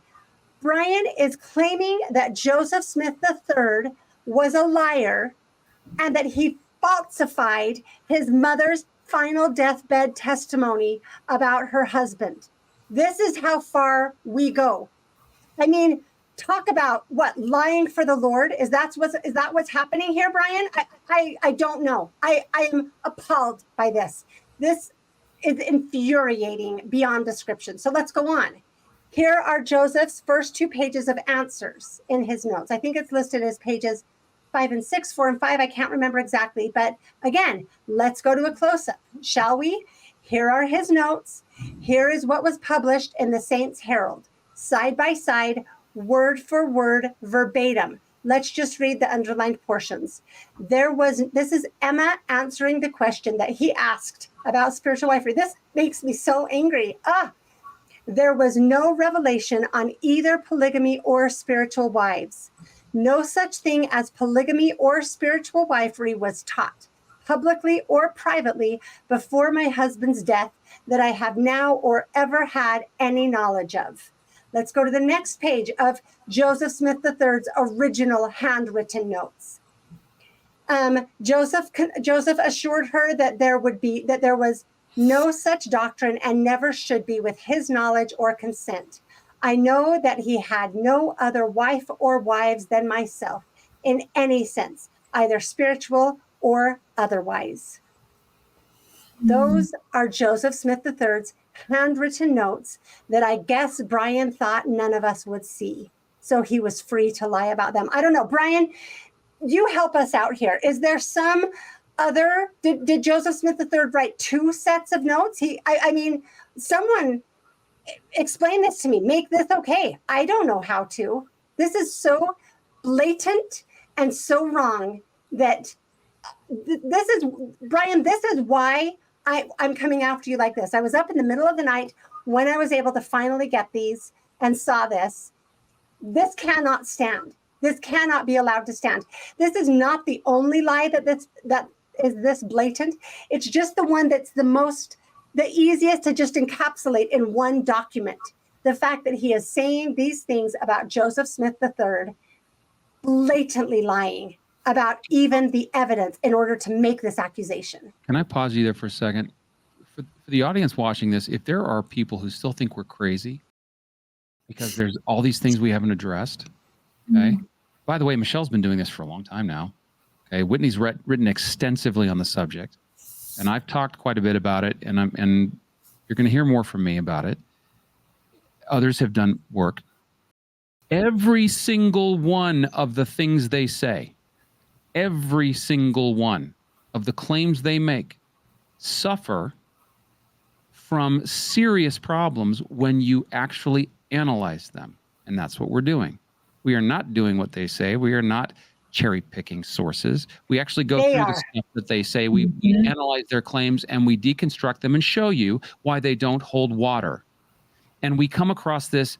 Brian is claiming that Joseph Smith III was a liar and that he falsified his mother's final deathbed testimony about her husband. This is how far we go. I mean, talk about what, lying for the Lord? Is that what's happening here, Brian? I don't know. I am appalled by this. This is infuriating beyond description. So let's go on. Here are Joseph's first 2 pages of answers in his notes. I think it's listed as pages 5 and 6, 4 and 5. I can't remember exactly. But again, let's go to a close-up, shall we? Here are his notes. Here is what was published in the Saints Herald, side by side, word for word, verbatim. Let's just read the underlined portions. This is Emma answering the question that he asked about spiritual wifery. This makes me so angry. There was no revelation on either polygamy or spiritual wives. No such thing as polygamy or spiritual wifery was taught, publicly or privately, before my husband's death, that I have now or ever had any knowledge of. Let's go to the next page of Joseph Smith III's original handwritten notes. Joseph assured her that there was no such doctrine and never should be with his knowledge or consent. I know that he had no other wife or wives than myself in any sense, either spiritual or otherwise. Those are Joseph Smith III's handwritten notes that I guess Brian thought none of us would see. So he was free to lie about them. I don't know. Brian, you help us out here. Is there some other, did Joseph Smith III write 2 sets of notes? I mean, someone explain this to me. Make this okay. I don't know how to. This is so blatant and so wrong that this is, Brian, this is why I'm coming after you like this. I was up in the middle of the night when I was able to finally get these and saw this. This cannot stand. This cannot be allowed to stand. This is not the only lie that is this blatant. It's just the one that's the easiest to just encapsulate in one document. The fact that he is saying these things about Joseph Smith III, blatantly lying about even the evidence in order to make this accusation. Can I pause you there for a second? For the audience watching this, if there are people who still think we're crazy because there's all these things we haven't addressed, okay? By the way, Michelle's been doing this for a long time now. Okay, Whitney's written extensively on the subject, and I've talked quite a bit about it, and you're going to hear more from me about it. Others have done work. Every single one of the things they say, every single one of the claims they make suffer from serious problems when you actually analyze them. And that's what we're doing. We are not doing what they say. We are not cherry picking sources. We actually go through the stuff that they say. We analyze their claims and we deconstruct them and show you why they don't hold water. And we come across this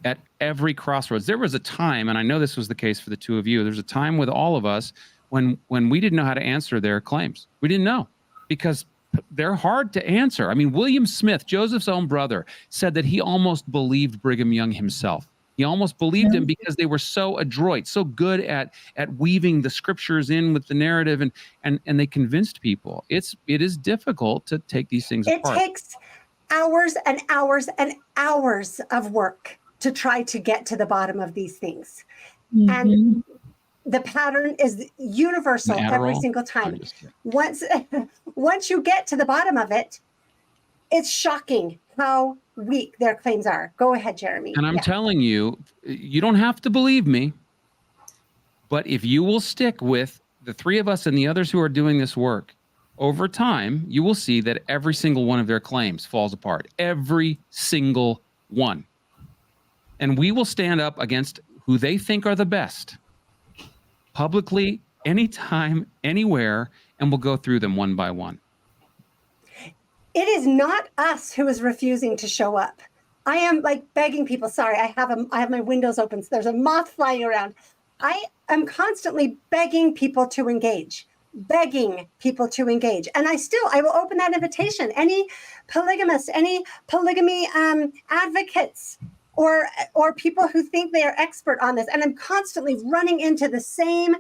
at every crossroads. There was a time, and I know this was the case for the two of you, there's a time with all of us when we didn't know how to answer their claims. We didn't know because they're hard to answer. I mean, William Smith, Joseph's own brother, said that he almost believed Brigham Young himself. He almost believed him because they were so adroit, so good at weaving the scriptures in with the narrative, and they convinced people. It is difficult to take these things apart. It takes hours and hours and hours of work to try to get to the bottom of these things. And the pattern is universal every single time. Once you get to the bottom of it, it's shocking how weak their claims are. Go ahead, Jeremy. And I'm telling you, you don't have to believe me, but if you will stick with the three of us and the others who are doing this work, over time, you will see that every single one of their claims falls apart. Every single one. And we will stand up against who they think are the best, publicly, anytime, anywhere, and we'll go through them one by one. It is not us who is refusing to show up. I am like begging people. Sorry, I have my windows open. So there's a moth flying around. I am constantly begging people to engage. And I will open that invitation. Any polygamists, any polygamy advocates, or people who think they are expert on this. And I'm constantly running into the same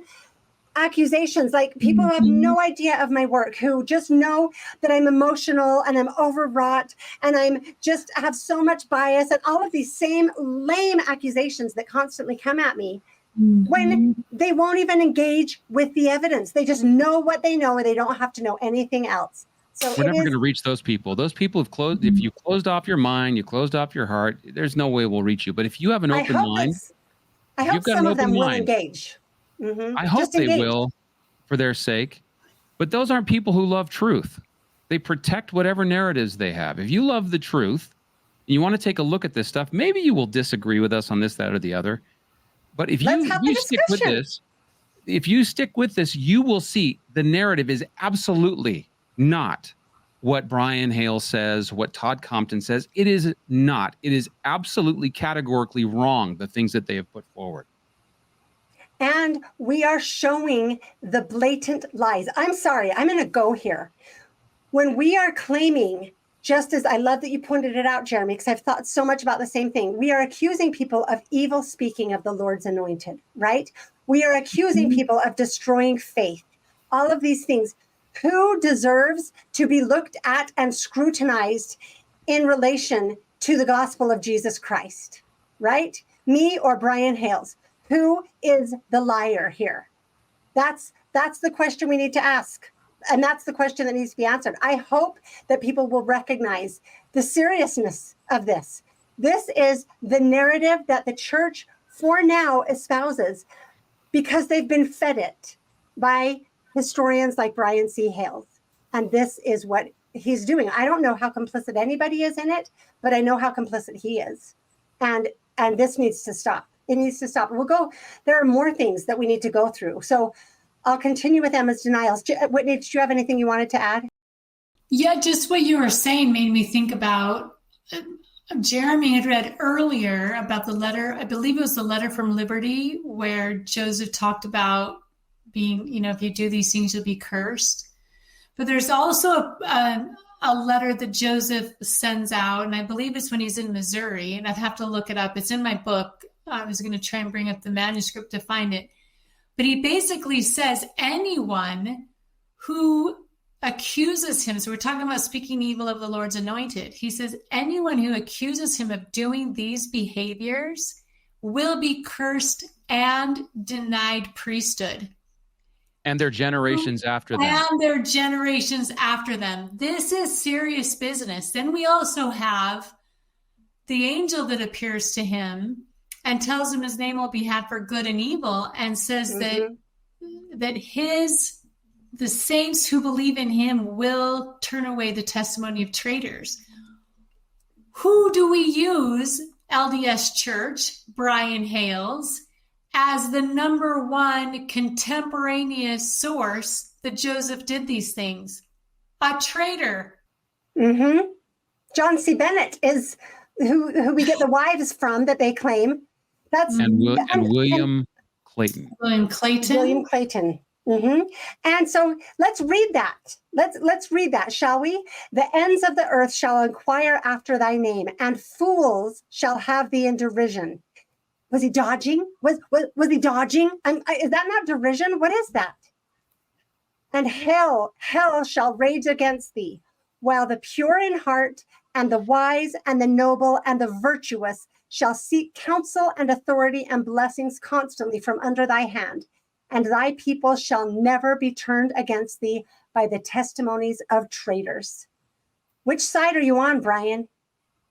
accusations, like people who have no idea of my work, who just know that I'm emotional and I'm overwrought and I'm just have so much bias, and all of these same lame accusations that constantly come at me when they won't even engage with the evidence. They just know what they know and they don't have to know anything else. So we're never going to reach those people. Those people have closed. If you closed off your mind, you closed off your heart, there's no way we'll reach you. But if you have an open mind, I hope some of them will engage. I hope they will for their sake. But those aren't people who love truth. They protect whatever narratives they have. If you love the truth, and you want to take a look at this stuff, maybe you will disagree with us on this, that, or the other. But if you stick with this, you will see the narrative is absolutely not what Brian Hales says, what Todd Compton says. It is not. It is absolutely categorically wrong, the things that they have put forward. And we are showing the blatant lies. I'm sorry, I'm going to go here. When we are claiming, just as I love that you pointed it out, Jeremy, because I've thought so much about the same thing. We are accusing people of evil speaking of the Lord's anointed, right? We are accusing people of destroying faith. All of these things. Who deserves to be looked at and scrutinized in relation to the gospel of Jesus Christ, right? Me or Brian Hales? Who is the liar here? That's the question we need to ask. And that's the question that needs to be answered. I hope that people will recognize the seriousness of this. This is the narrative that the church for now espouses because they've been fed it by historians like Brian C. Hales. And this is what he's doing. I don't know how complicit anybody is in it, but I know how complicit he is. And this needs to stop. It needs to stop. There are more things that we need to go through. So I'll continue with Emma's denials. Whitney, did you have anything you wanted to add? Yeah, just what you were saying made me think about, Jeremy had read earlier about the letter, I believe it was the letter from Liberty, where Joseph talked about being, if you do these things, you'll be cursed. But there's also a letter that Joseph sends out, and I believe it's when he's in Missouri, and I'd have to look it up. It's in my book. I was going to try and bring up the manuscript to find it. But he basically says anyone who accuses him, so we're talking about speaking evil of the Lord's anointed. He says anyone who accuses him of doing these behaviors will be cursed and denied priesthood. And their generations after them. And their generations after them. This is serious business. Then we also have the angel that appears to him and tells him his name will be had for good and evil, and says that the saints who believe in him will turn away the testimony of traitors. Who do we use, LDS Church, Brian Hales, as the number one contemporaneous source that Joseph did these things? A traitor. John C. Bennett is who we get the wives from that they claim. And William Clayton. William Clayton. And so let's read that. Let's read that, shall we? The ends of the earth shall inquire after thy name, and fools shall have thee in derision. Was he dodging? Was he dodging? Is that not derision? What is that? And hell shall rage against thee, while the pure in heart and the wise and the noble and the virtuous shall seek counsel and authority and blessings constantly from under thy hand. And thy people shall never be turned against thee by the testimonies of traitors. Which side are you on, Brian?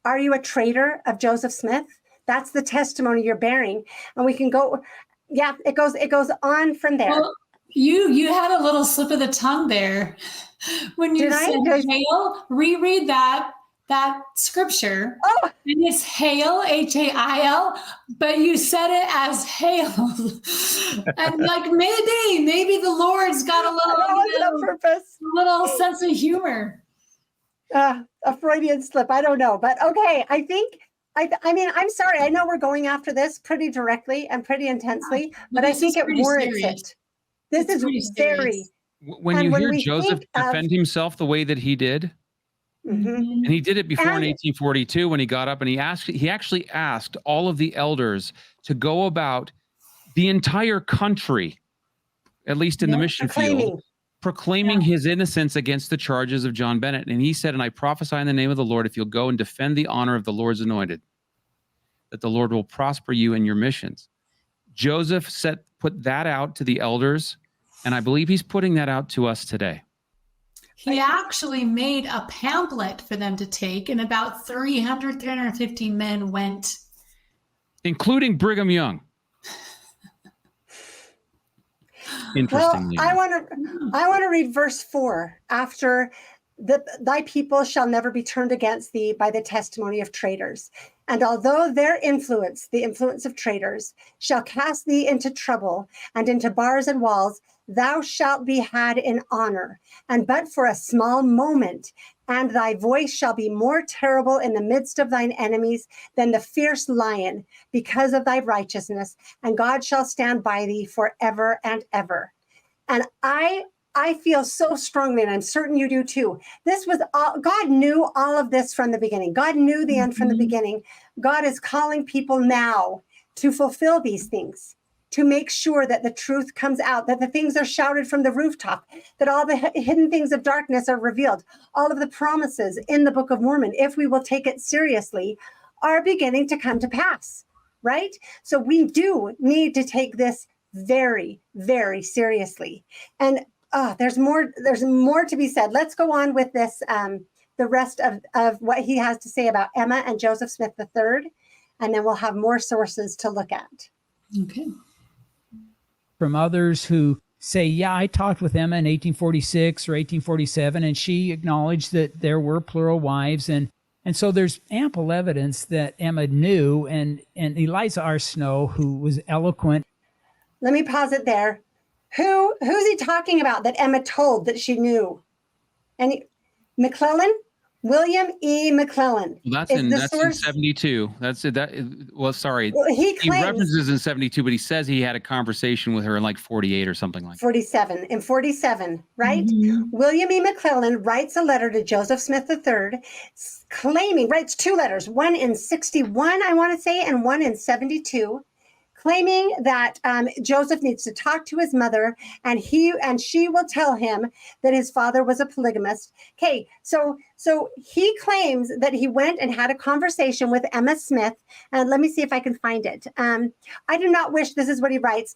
Are you a traitor of Joseph Smith? That's the testimony you're bearing. And we can go, it goes on from there. Well, you had a little slip of the tongue there. When you Did I? said hail, reread that scripture. Oh, And it's hail, Hail, but you said it as hail. And like maybe the Lord's got a that wasn't on purpose. little sense of humor. A Freudian slip. I don't know, but okay. I think. I mean, I'm sorry. I know we're going after this pretty directly and pretty intensely, but I think it warrants it. This is very. When you hear Joseph defend himself the way that he did, and he did it before in 1842 when he got up and he actually asked all of the elders to go about the entire country, at least in the mission field, proclaiming his innocence against the charges of John Bennett. And he said, and I prophesy in the name of the Lord, if you'll go and defend the honor of the Lord's anointed, that the Lord will prosper you in your missions. Joseph put that out to the elders, and I believe he's putting that out to us today. He actually made a pamphlet for them to take, and about 350 men went. Including Brigham Young. Interestingly. Well, I want to read verse 4 after thy people shall never be turned against thee by the testimony of traitors. And although their influence, the influence of traitors, shall cast thee into trouble and into bars and walls, thou shalt be had in honor, and but for a small moment, and thy voice shall be more terrible in the midst of thine enemies than the fierce lion, because of thy righteousness, and God shall stand by thee forever and ever. And I feel so strongly, and I'm certain you do too. This was all, God knew all of this from the beginning. God knew the end from the beginning. God is calling people now to fulfill these things, to make sure that the truth comes out, that the things are shouted from the rooftop, that all the hidden things of darkness are revealed. All of the promises in the Book of Mormon, if we will take it seriously, are beginning to come to pass, right? So we do need to take this very, very seriously. And there's more to be said. Let's go on with this, the rest of what he has to say about Emma and Joseph Smith III, and then we'll have more sources to look at. Okay. From others who say, yeah, I talked with Emma in 1846 or 1847, and she acknowledged that there were plural wives. And so there's ample evidence that Emma knew, and Eliza R. Snow, who was eloquent. Let me pause it there. Who's he talking about that Emma told that she knew? And McLellin? William E. McLellin. Well, that's in 72. Sorry. Well, he references in 72, but he says he had a conversation with her in like 48 or something like that. 47. In 47, right? William E. McLellin writes a letter to Joseph Smith III, writes two letters, one in 61, I want to say, and one in 72, claiming that Joseph needs to talk to his mother, and she will tell him that his father was a polygamist. Okay, so he claims that he went and had a conversation with Emma Smith, and let me see if I can find it. I do not wish, this is what he writes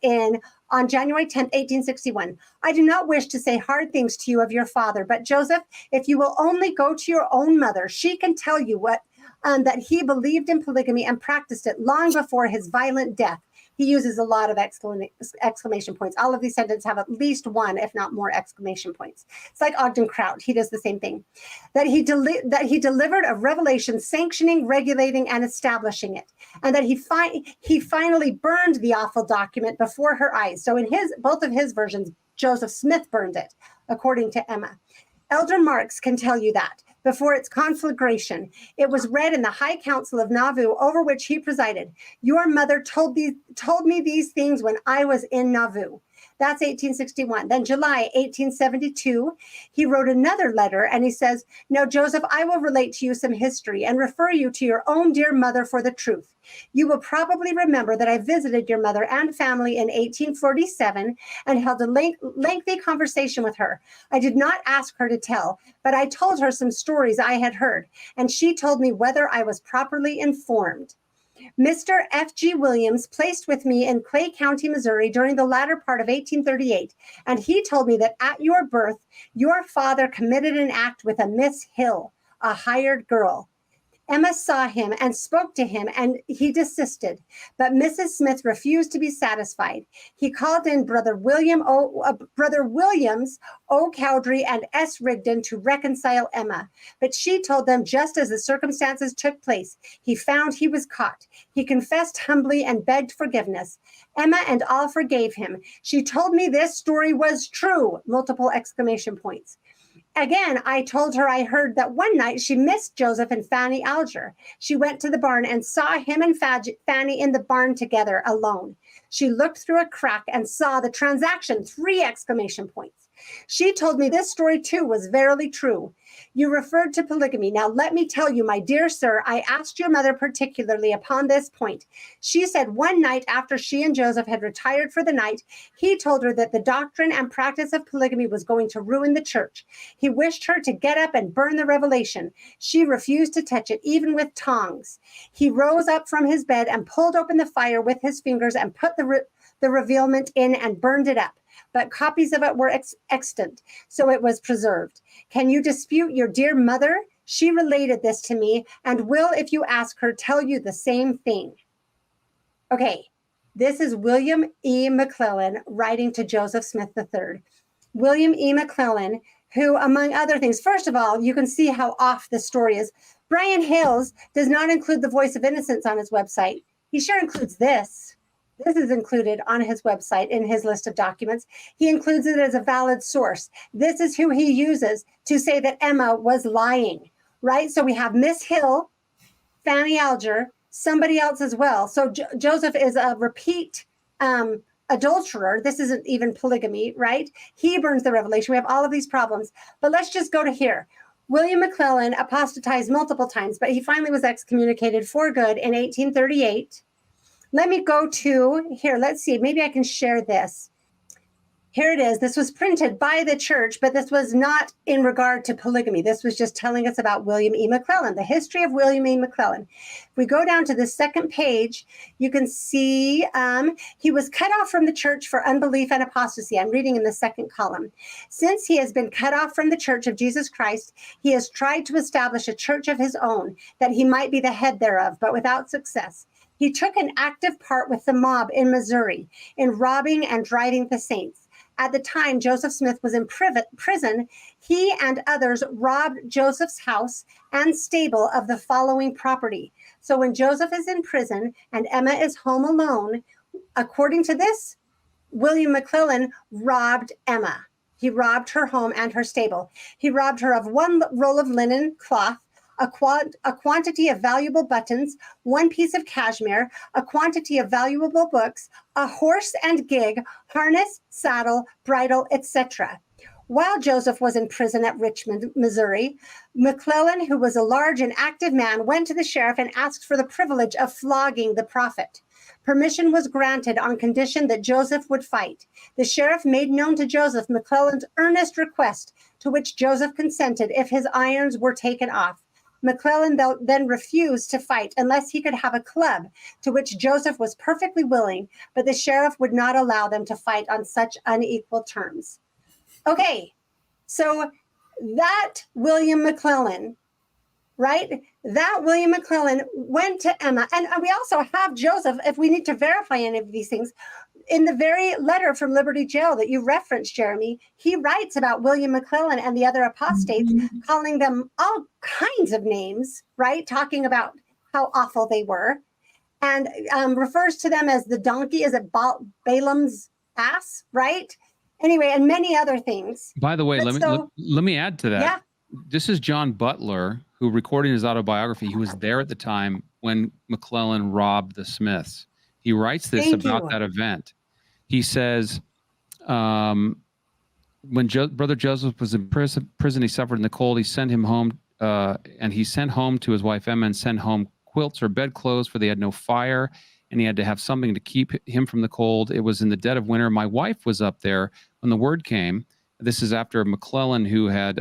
on January 10th, 1861. I do not wish to say hard things to you of your father, but Joseph, if you will only go to your own mother, she can tell you what that he believed in polygamy and practiced it long before his violent death. He uses a lot of exclamation points. All of these sentences have at least one, if not more, exclamation points. It's like Ogden Kraut. He does the same thing. That he delivered a revelation sanctioning, regulating, and establishing it. And that he finally burned the awful document before her eyes. So in both of his versions, Joseph Smith burned it, according to Emma. Elder Marks can tell you that. Before its conflagration, it was read in the High Council of Nauvoo, over which he presided. Your mother told me these things when I was in Nauvoo. That's 1861. Then July 1872, he wrote another letter, and he says, now, Joseph, I will relate to you some history and refer you to your own dear mother for the truth. You will probably remember that I visited your mother and family in 1847 and held a lengthy conversation with her. I did not ask her to tell, but I told her some stories I had heard, and she told me whether I was properly informed. Mr. F.G. Williams placed with me in Clay County, Missouri during the latter part of 1838, and he told me that at your birth, your father committed an act with a Miss Hill, a hired girl. Emma saw him and spoke to him, and he desisted. But Mrs. Smith refused to be satisfied. He called in Brother Williams, O. Cowdery, and S. Rigdon to reconcile Emma. But she told them just as the circumstances took place. He found he was caught. He confessed humbly and begged forgiveness. Emma and all forgave him. She told me this story was true! Multiple exclamation points. Again, I told her I heard that one night she missed Joseph and Fanny Alger. She went to the barn and saw him and Fanny in the barn together alone. She looked through a crack and saw the transaction, 3 exclamation points. She told me this story too was verily true. You referred to polygamy. Now let me tell you, my dear sir, I asked your mother particularly upon this point. She said one night after she and Joseph had retired for the night, he told her that the doctrine and practice of polygamy was going to ruin the church. He wished her to get up and burn the revelation. She refused to touch it, even with tongs. He rose up from his bed and pulled open the fire with his fingers and put the revealment in and burned it up. But copies of it were extant, so it was preserved. Can you dispute your dear mother? She related this to me and will, if you ask her, tell you the same thing. Okay, this is William E. McLellin writing to Joseph Smith III. William E. McLellin, who, among other things, first of all, you can see how off the story is. Brian Hales does not include the Voice of Innocence on his website. He sure includes this. This is included on his website in his list of documents. He includes it as a valid source. This is who he uses to say that Emma was lying, right? So we have Miss Hill, Fanny Alger, somebody else as well. So Joseph is a repeat adulterer. This isn't even polygamy, right? He burns the revelation. We have all of these problems. But let's just go to here. William McLellin apostatized multiple times, but he finally was excommunicated for good in 1838. Let me go to here. Let's see. Maybe I can share this. Here it is. This was printed by the church, but this was not in regard to polygamy. This was just telling us about William E. McLellin, the history of William E. McLellin. If we go down to the second page, you can see he was cut off from the church for unbelief and apostasy. I'm reading in the second column. Since he has been cut off from the church of Jesus Christ, he has tried to establish a church of his own, that he might be the head thereof, but without success. He took an active part with the mob in Missouri in robbing and driving the saints. At the time Joseph Smith was in prison, he and others robbed Joseph's house and stable of the following property. So when Joseph is in prison and Emma is home alone, according to this, William McLellin robbed Emma. He robbed her home and her stable. He robbed her of 1 roll of linen cloth, a quantity of valuable buttons, 1 piece of cashmere, a quantity of valuable books, a horse and gig, harness, saddle, bridle, etc. While Joseph was in prison at Richmond, Missouri, McLellin, who was a large and active man, went to the sheriff and asked for the privilege of flogging the prophet. Permission was granted on condition that Joseph would fight. The sheriff made known to Joseph McLellin's earnest request, to which Joseph consented if his irons were taken off. McLellin then refused to fight unless he could have a club, to which Joseph was perfectly willing, but the sheriff would not allow them to fight on such unequal terms. Okay, so that William McLellin, right? That William McLellin went to Emma, and we also have Joseph, if we need to verify any of these things, in the very letter from Liberty Jail that you referenced, Jeremy, he writes about William McLellin and the other apostates, calling them all kinds of names, right? Talking about how awful they were, and refers to them as the donkey, is it Balaam's ass, right? Anyway, and many other things. By the way, let me add to that. Yeah. This is John Butler, who recording his autobiography, he was there at the time when McLellin robbed the Smiths. He writes this about that event. He says, when Brother Joseph was in prison, he suffered in the cold. He sent him home, and he sent home to his wife Emma and sent home quilts or bedclothes, for they had no fire, and he had to have something to keep him from the cold. It was in the dead of winter. My wife was up there when the word came. This is after McLellin, who had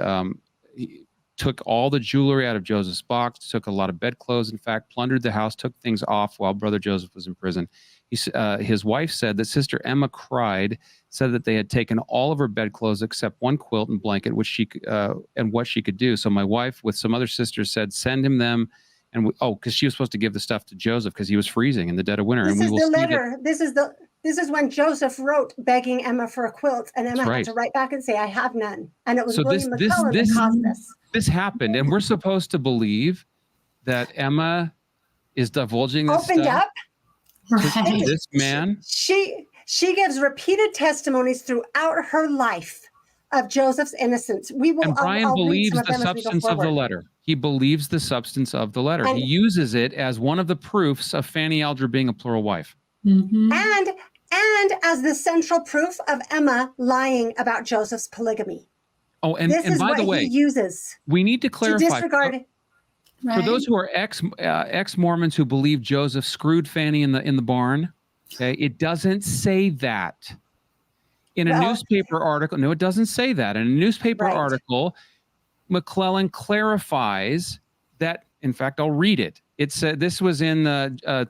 took all the jewelry out of Joseph's box, took a lot of bedclothes, in fact, plundered the house, took things off while Brother Joseph was in prison. His wife said that Sister Emma cried, said that they had taken all of her bedclothes except 1 quilt and blanket, which she and what she could do. So my wife, with some other sisters, said, "Send him them. And because she was supposed to give the stuff to Joseph because he was freezing in the dead of winter. This and we is will the see letter. This is when Joseph wrote begging Emma for a quilt, and Emma had to write back and say, "I have none." And it was William McLellin that caused this. This happened, and we're supposed to believe that Emma is divulging this Opened stuff up. to this man. She gives repeated testimonies throughout her life of Joseph's innocence. And Brian believes the substance of the letter. He believes the substance of the letter. He uses it as one of the proofs of Fanny Alger being a plural wife. Mm-hmm. And as the central proof of Emma lying about Joseph's polygamy. Oh, and by the way, he uses. We need to clarify. To disregard. For those who are ex-Mormons who believe Joseph screwed Fanny in the barn, okay, it doesn't say that. In a newspaper article, no, it doesn't say that. In a newspaper article, McLellin clarifies that, in fact, I'll read it. It said this was in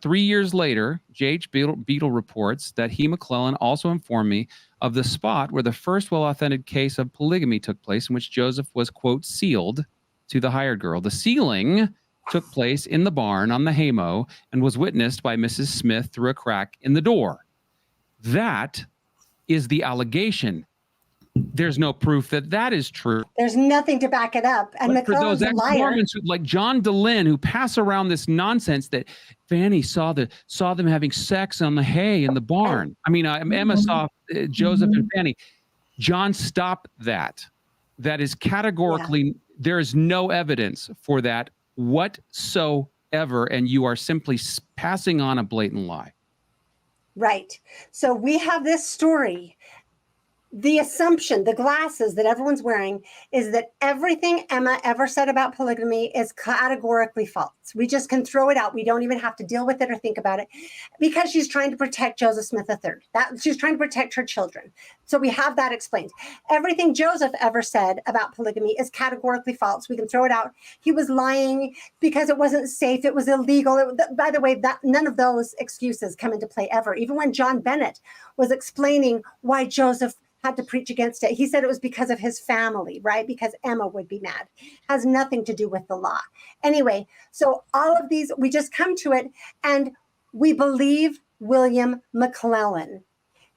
3 years later, J.H. Beadle reports that he, McLellin, also informed me of the spot where the first well-authenticated case of polygamy took place in which Joseph was, quote, sealed to the hired girl. The sealing took place in the barn on the haymow and was witnessed by Mrs. Smith through a crack in the door. That is the allegation. There's no proof that is true. There's nothing to back it up. And but for those McLellin's a liar. ex-Mormons like John DeLynn who pass around this nonsense that Fanny saw them having sex on the hay in the barn. I mean, Emma saw Joseph and Fanny. John stopped that. That is categorically, there is no evidence for that whatsoever. And you are simply passing on a blatant lie. Right. So we have this story. The assumption, the glasses that everyone's wearing is that everything Emma ever said about polygamy is categorically false. We just can throw it out. We don't even have to deal with it or think about it because she's trying to protect Joseph Smith III. She's trying to protect her children. So we have that explained. Everything Joseph ever said about polygamy is categorically false. We can throw it out. He was lying because it wasn't safe. It was illegal. By the way, none of those excuses come into play ever. Even when John Bennett was explaining why Joseph had to preach against it, he said it was because of his family, right? Because Emma would be mad. Has nothing to do with the law. Anyway, so all of these, we just come to it and we believe William McLellin,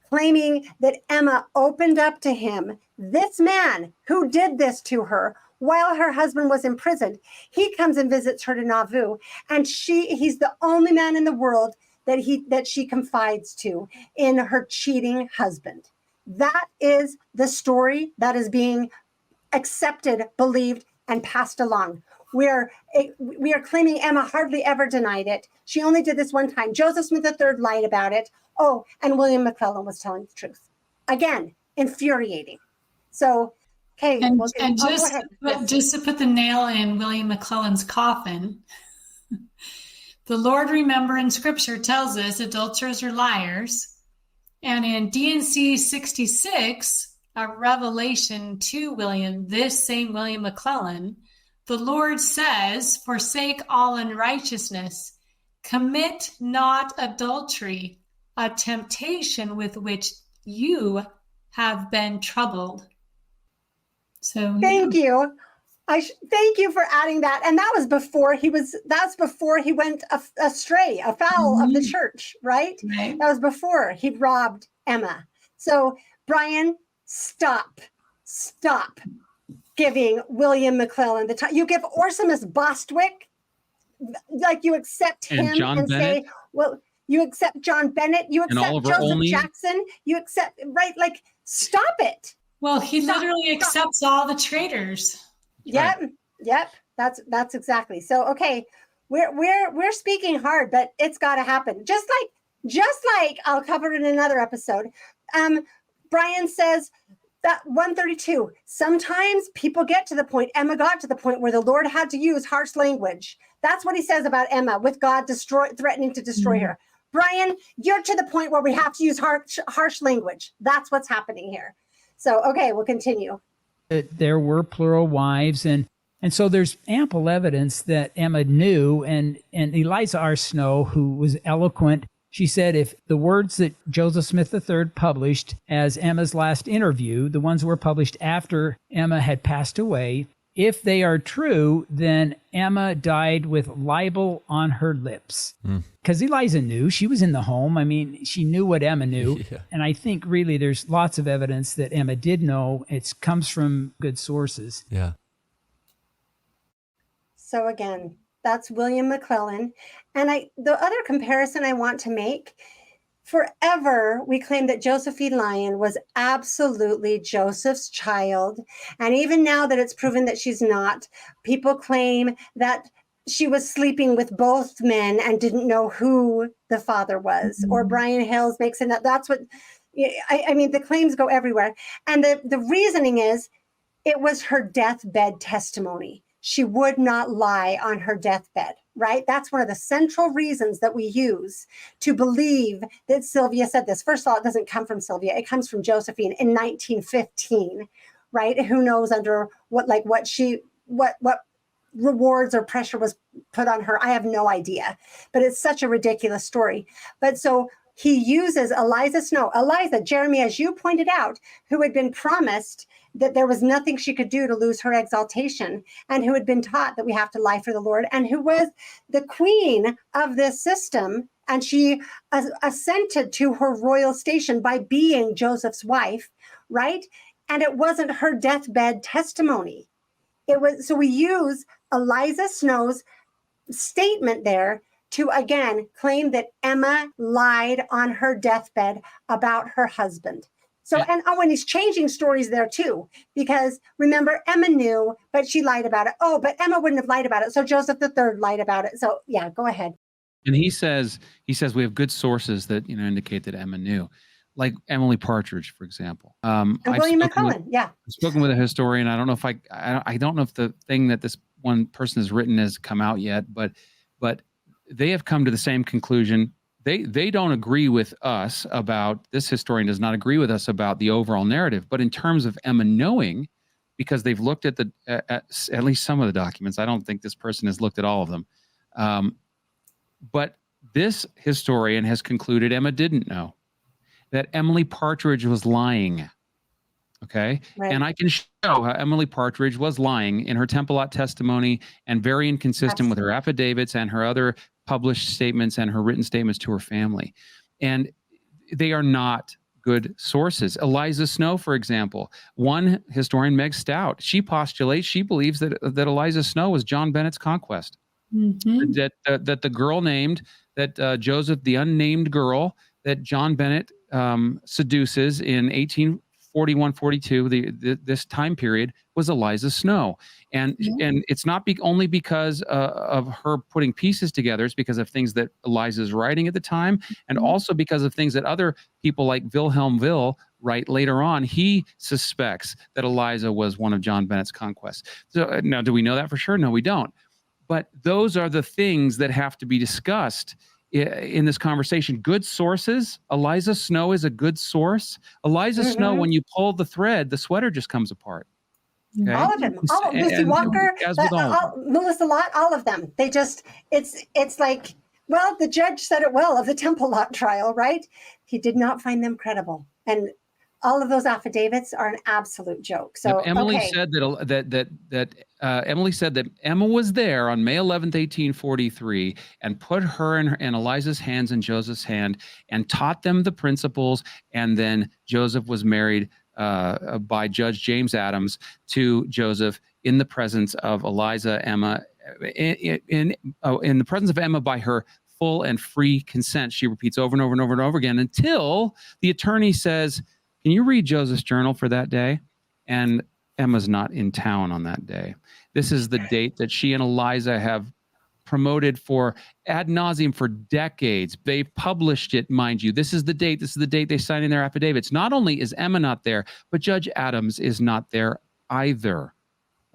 claiming that Emma opened up to him, this man who did this to her while her husband was imprisoned. He comes and visits her to Nauvoo, and he's the only man in the world that she confides to in her cheating husband. That is the story that is being accepted, believed, and passed along. We are claiming Emma hardly ever denied it. She only did this one time. Joseph Smith III lied about it. Oh, and William McLellin was telling the truth. Again, infuriating. So, okay. Just to put the nail in William McLellin's coffin, the Lord, remember, in Scripture tells us adulterers are liars. And in D&C 66, a revelation to William, this same William McLellin, the Lord says, forsake all unrighteousness, commit not adultery, a temptation with which you have been troubled. So thank you. Thank you for adding that. And that's before he went astray, afoul of the church, right? That was before he robbed Emma. So Brian, stop giving William McLellin the time. You give Orsimus Bostwick, like you accept him and say, well, you accept John Bennett, you accept Joseph Jackson, you accept, right? Like, stop it. Well, he literally accepts all the traitors. Yep. That's exactly. So, okay, we're speaking hard, but it's got to happen. Just like I'll cover it in another episode. Brian says that 132. Sometimes people get to the point. Emma got to the point where the Lord had to use harsh language. That's what he says about Emma, with God threatening to destroy her. Brian, you're to the point where we have to use harsh language. That's what's happening here. So, okay, we'll continue. There were plural wives, and so there's ample evidence that Emma knew, and Eliza R. Snow, who was eloquent, she said if the words that Joseph Smith III published as Emma's last interview, the ones that were published after Emma had passed away, if they are true, then Emma died with libel on her lips. Because Eliza knew. She was in the home. I mean, she knew what Emma knew. Yeah. And I think really there's lots of evidence that Emma did know. It comes from good sources. Yeah. So again, that's William McLellin. And the other comparison I want to make, forever we claimed that Josephine Lyon was absolutely Joseph's child. And even now that it's proven that she's not, people claim that she was sleeping with both men and didn't know who the father was. Or Brian Hales makes it up. That's what, I mean, the claims go everywhere. And the reasoning is it was her deathbed testimony. She would not lie on her deathbed, right? That's one of the central reasons that we use to believe that Sylvia said this. First of all, it doesn't come from Sylvia. It comes from Josephine in 1915, right? Who knows under what rewards or pressure was put on her. I have no idea, but it's such a ridiculous story. But so he uses Eliza Snow, Eliza, Jeremy, as you pointed out, who had been promised that there was nothing she could do to lose her exaltation, and who had been taught that we have to lie for the Lord, and who was the queen of this system. And she assented to her royal station by being Joseph's wife, right? And it wasn't her deathbed testimony. It was, so we use Eliza Snow's statement there to again claim that Emma lied on her deathbed about her husband. So, and he's changing stories there too, because remember, Emma knew, but she lied about it. Oh, but Emma wouldn't have lied about it. So Joseph III lied about it. So yeah, go ahead. And he says we have good sources that indicate that Emma knew, like Emily Partridge, for example. And William McLellin, yeah. I've spoken with a historian. I don't know if I don't know if the thing that this one person has written has come out yet, but they have come to the same conclusion. They don't agree with us about, this historian does not agree with us about the overall narrative, but in terms of Emma knowing, because they've looked at at least some of the documents. I don't think this person has looked at all of them. But this historian has concluded Emma didn't know, that Emily Partridge was lying. Okay. Right. And I can show how Emily Partridge was lying in her Temple Lot testimony and very inconsistent with her affidavits and her other published statements and her written statements to her family. And they are not good sources. Eliza Snow, for example, one historian, Meg Stout, she postulates, she believes that Eliza Snow was John Bennett's conquest. Mm-hmm. That the girl named, that Joseph, the unnamed girl that John Bennett seduces in 1841-42, this time period, was Eliza Snow. And it's not only because of her putting pieces together, it's because of things that Eliza's writing at the time, and also because of things that other people like Wilhelm Will write later on. He suspects that Eliza was one of John Bennett's conquests. So now, do we know that for sure? No, we don't. But those are the things that have to be discussed in this conversation. Good sources. Eliza Snow is a good source. Eliza Snow, when you pull the thread, the sweater just comes apart. Okay? All of them. Lucy Walker, Melissa Lott, all of them. They just, it's like, well, the judge said it well of the Temple Lot trial, right? He did not find them credible. And all of those affidavits are an absolute joke. So now, Emily said Emily said that Emma was there on May 11th, 1843, and put her and Eliza's hands in Joseph's hand and taught them the principles. And then Joseph was married by Judge James Adams to Joseph in the presence of Eliza, Emma, in the presence of Emma by her full and free consent. She repeats over and over and over and over again until the attorney says, "Can you read Joseph's journal for that day?" And Emma's not in town on that day. This is the date that she and Eliza have promoted for ad nauseum for decades. They've published it, mind you. This is the date. This is the date they signed in their affidavits. Not only is Emma not there, but Judge Adams is not there either.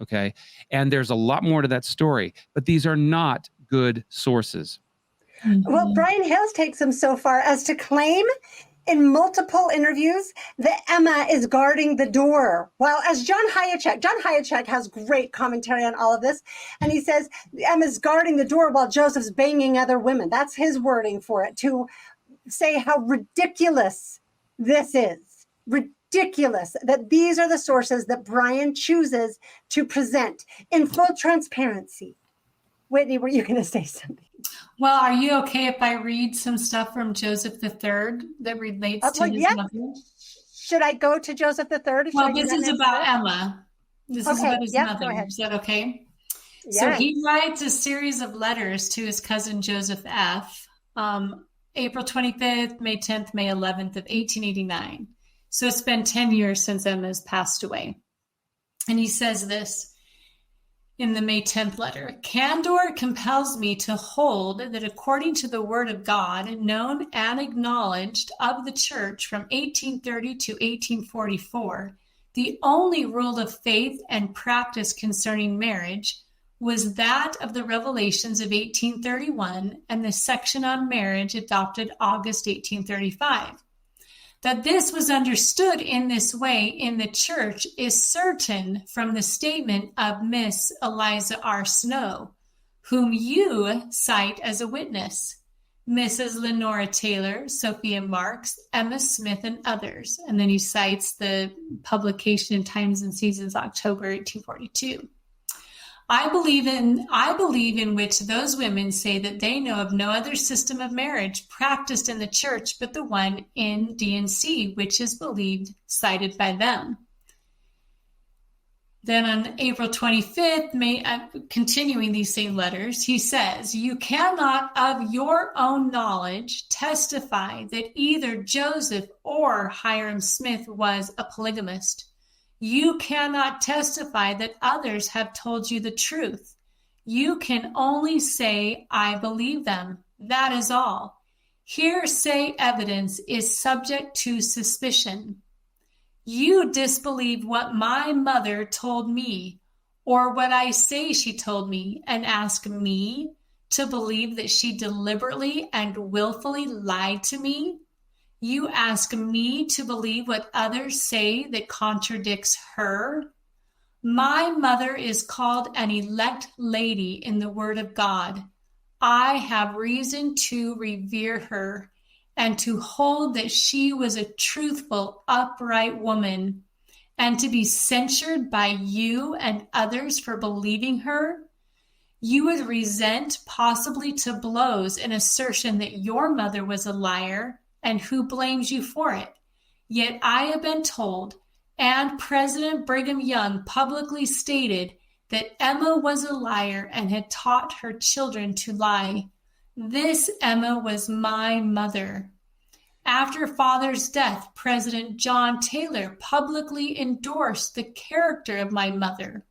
Okay. And there's a lot more to that story, but these are not good sources. Well, Brian Hales takes them so far as to claim in multiple interviews that Emma is guarding the door. Well, as John Hyacek has great commentary on all of this. And he says Emma's guarding the door while Joseph's banging other women. That's his wording for it, to say how ridiculous this is. Ridiculous. ridiculous that these are the sources that Brian chooses to present in full transparency. Whitney, were you going to say something? Well, are you okay if I read some stuff from Joseph III that relates to his mother? Should I go to Joseph III? Well, this is about Emma. This is about his mother. Is that okay? Yes. So he writes a series of letters to his cousin Joseph F. April 25th, May 10th, May 11th of 1889. So it's been 10 years since Emma has passed away. And he says this in the May 10th letter: "Candor compels me to hold that according to the word of God, known and acknowledged of the church from 1830 to 1844, the only rule of faith and practice concerning marriage was that of the Revelations of 1831 and the section on marriage adopted August 1835. That this was understood in this way in the church is certain from the statement of Miss Eliza R. Snow, whom you cite as a witness, Mrs. Lenora Taylor, Sophia Marks, Emma Smith, and others." And then he cites the publication in Times and Seasons, October 1842. I believe in which those women say that they know of no other system of marriage practiced in the church but the one in D&C, which is believed cited by them. Then on April 25th, continuing these same letters, he says, "You cannot of your own knowledge testify that either Joseph or Hyrum Smith was a polygamist. You cannot testify that others have told you the truth. You can only say, I believe them. That is all. Hearsay evidence is subject to suspicion. You disbelieve what my mother told me, or what I say she told me, and ask me to believe that she deliberately and willfully lied to me. You ask me to believe what others say that contradicts her. My mother is called an elect lady in the word of God. I have reason to revere her and to hold that she was a truthful, upright woman, and to be censured by you and others for believing her. You would resent, possibly to blows, an assertion that your mother was a liar, and who blames you for it? Yet I have been told, and President Brigham Young publicly stated, that Emma was a liar and had taught her children to lie. This Emma was my mother. After father's death, President John Taylor publicly endorsed the character of my mother.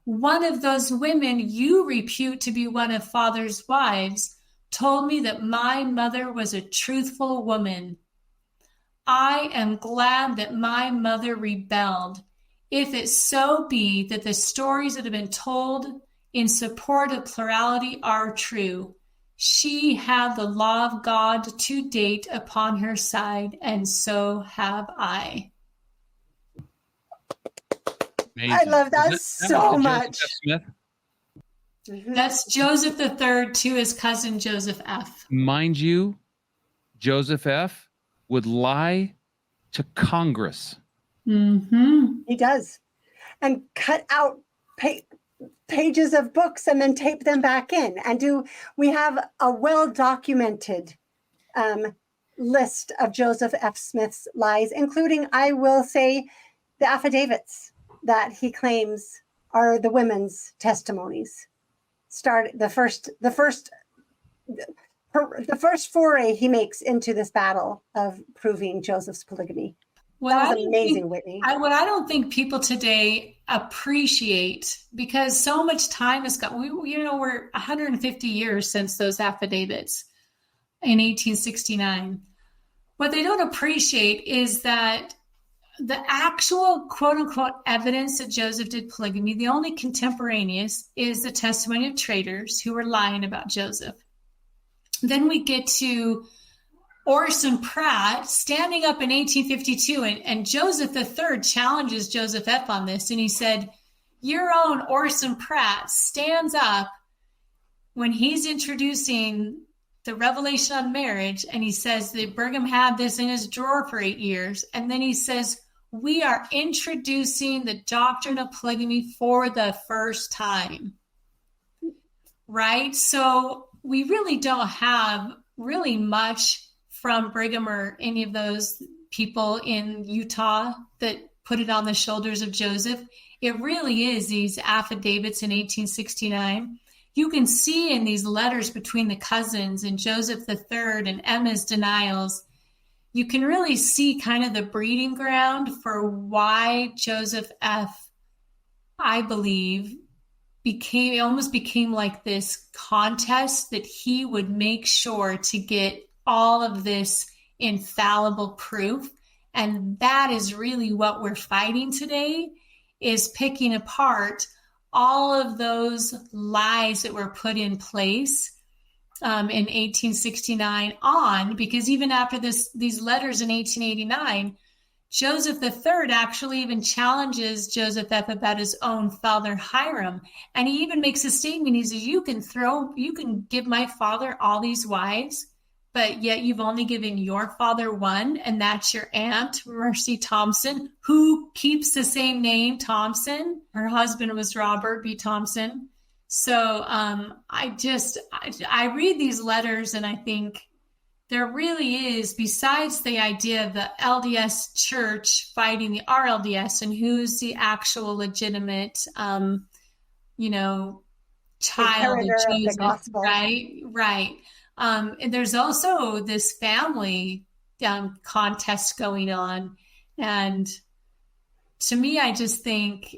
One of those women you repute to be one of father's wives told me that my mother was a truthful woman. I am glad that my mother rebelled, if it so be that the stories that have been told in support of plurality are true. She had the law of God to date upon her side, and so have I." Amazing. I love that so much. Smith? That's Joseph III to his cousin Joseph F. Mind you, Joseph F. would lie to Congress. Mm-hmm. He does. And cut out pages of books and then tape them back in. And we have a well-documented list of Joseph F. Smith's lies, including, I will say, the affidavits that he claims are the women's testimonies. The first foray he makes into this battle of proving Joseph's polygamy. That was amazing, Whitney. What I don't think people today appreciate, because so much time has gone. We're 150 years since those affidavits in 1869. What they don't appreciate is that the actual quote unquote evidence that Joseph did polygamy, the only contemporaneous, is the testimony of traitors who were lying about Joseph. Then we get to Orson Pratt standing up in 1852, and Joseph III challenges Joseph F. on this, and he said, your own Orson Pratt stands up when he's introducing the revelation on marriage, and he says that Brigham had this in his drawer for 8 years, and then he says, we are introducing the doctrine of polygamy for the first time, right? So we really don't have really much from Brigham or any of those people in Utah that put it on the shoulders of Joseph. It really is these affidavits in 1869. You can see in these letters between the cousins and Joseph III and Emma's denials, you can really see kind of the breeding ground for why Joseph F., I believe, almost became like this contest that he would make sure to get all of this infallible proof. And that is really what we're fighting today, is picking apart all of those lies that were put in place in 1869 on, because even after these letters in 1889, Joseph III actually even challenges Joseph F. about his own father, Hyrum. And he even makes a statement. He says, you can give my father all these wives, but yet you've only given your father one, and that's your aunt, Mercy Thompson, who keeps the same name, Thompson. Her husband was Robert B. Thompson. So I read these letters and I think there really is, besides the idea of the LDS church fighting the RLDS and who's the actual legitimate, child of Jesus, the gospel. Right. And there's also this family contest going on. And to me, I just think,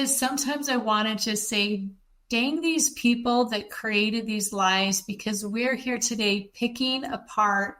sometimes I want to just say, dang these people that created these lies, because we're here today picking apart,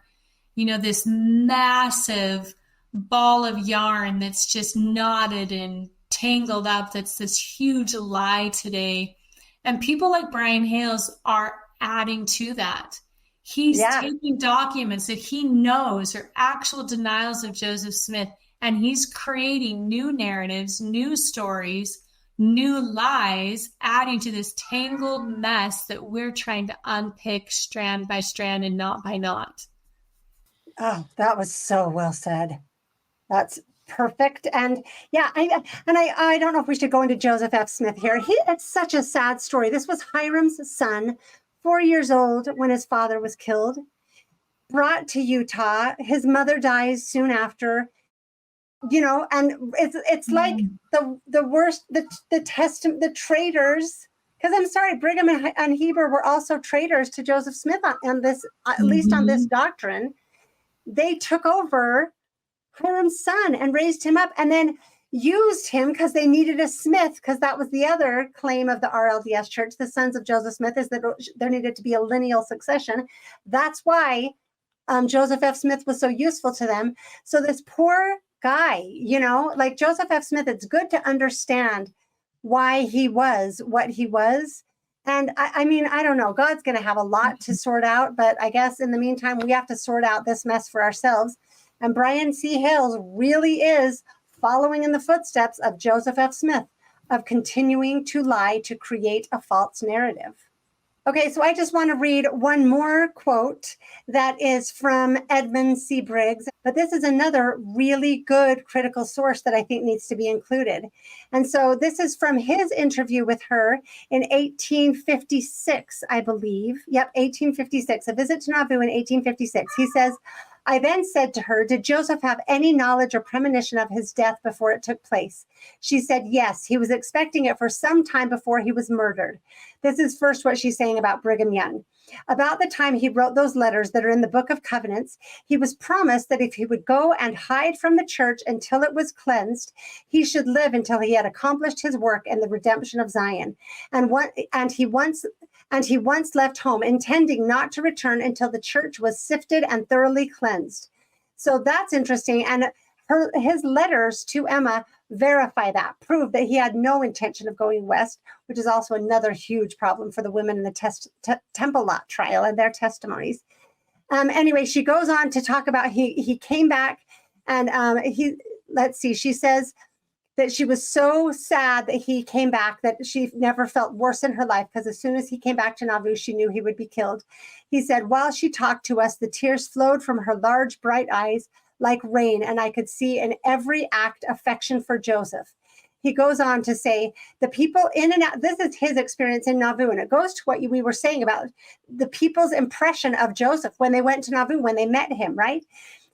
this massive ball of yarn that's just knotted and tangled up. That's this huge lie today. And people like Brian Hales are adding to that. He's taking documents that he knows are actual denials of Joseph Smith, and he's creating new narratives, new stories, new lies, adding to this tangled mess that we're trying to unpick strand by strand and knot by knot. Oh, that was so well said. That's perfect. And I don't know if we should go into Joseph F. Smith here. It's such a sad story. This was Hyrum's son, 4 years old when his father was killed, brought to Utah. His mother dies soon after. And it's like the worst, the traitors, because I'm sorry, Brigham and Heber were also traitors to Joseph Smith on this, at least on this doctrine. They took over Hyrum's son and raised him up, and then used him because they needed a Smith, because that was the other claim of the RLDS church, the sons of Joseph Smith, is that there needed to be a lineal succession. That's why Joseph F. Smith was so useful to them. So this poor guy, like Joseph F. Smith, it's good to understand why he was what he was. And I mean, I don't know, God's going to have a lot to sort out, but I guess in the meantime, we have to sort out this mess for ourselves. And Brian C. Hales really is following in the footsteps of Joseph F. Smith, of continuing to lie to create a false narrative. Okay, so I just want to read one more quote that is from Edmund C. Briggs, but this is another really good critical source that I think needs to be included. And so this is from his interview with her in 1856, I believe. Yep, 1856, a visit to Nauvoo in 1856. He says, I then said to her, did Joseph have any knowledge or premonition of his death before it took place? She said, yes, he was expecting it for some time before he was murdered. This is first what she's saying about Brigham Young. About the time he wrote those letters that are in the Book of Covenants, he was promised that if he would go and hide from the church until it was cleansed, he should live until he had accomplished his work in the redemption of Zion. And he once left home, intending not to return until the church was sifted and thoroughly cleansed. So that's interesting. And his letters to Emma verify that, prove that he had no intention of going west, which is also another huge problem for the women in the Temple Lot trial and their testimonies. Anyway, she goes on to talk about he came back, and she says that she was so sad that he came back that she never felt worse in her life, because as soon as he came back to Nauvoo, she knew he would be killed. He said, while she talked to us, the tears flowed from her large, bright eyes like rain, and I could see in every act affection for Joseph. He goes on to say, the people in and out, this is his experience in Nauvoo, and it goes to what we were saying about the people's impression of Joseph when they went to Nauvoo, when they met him, right?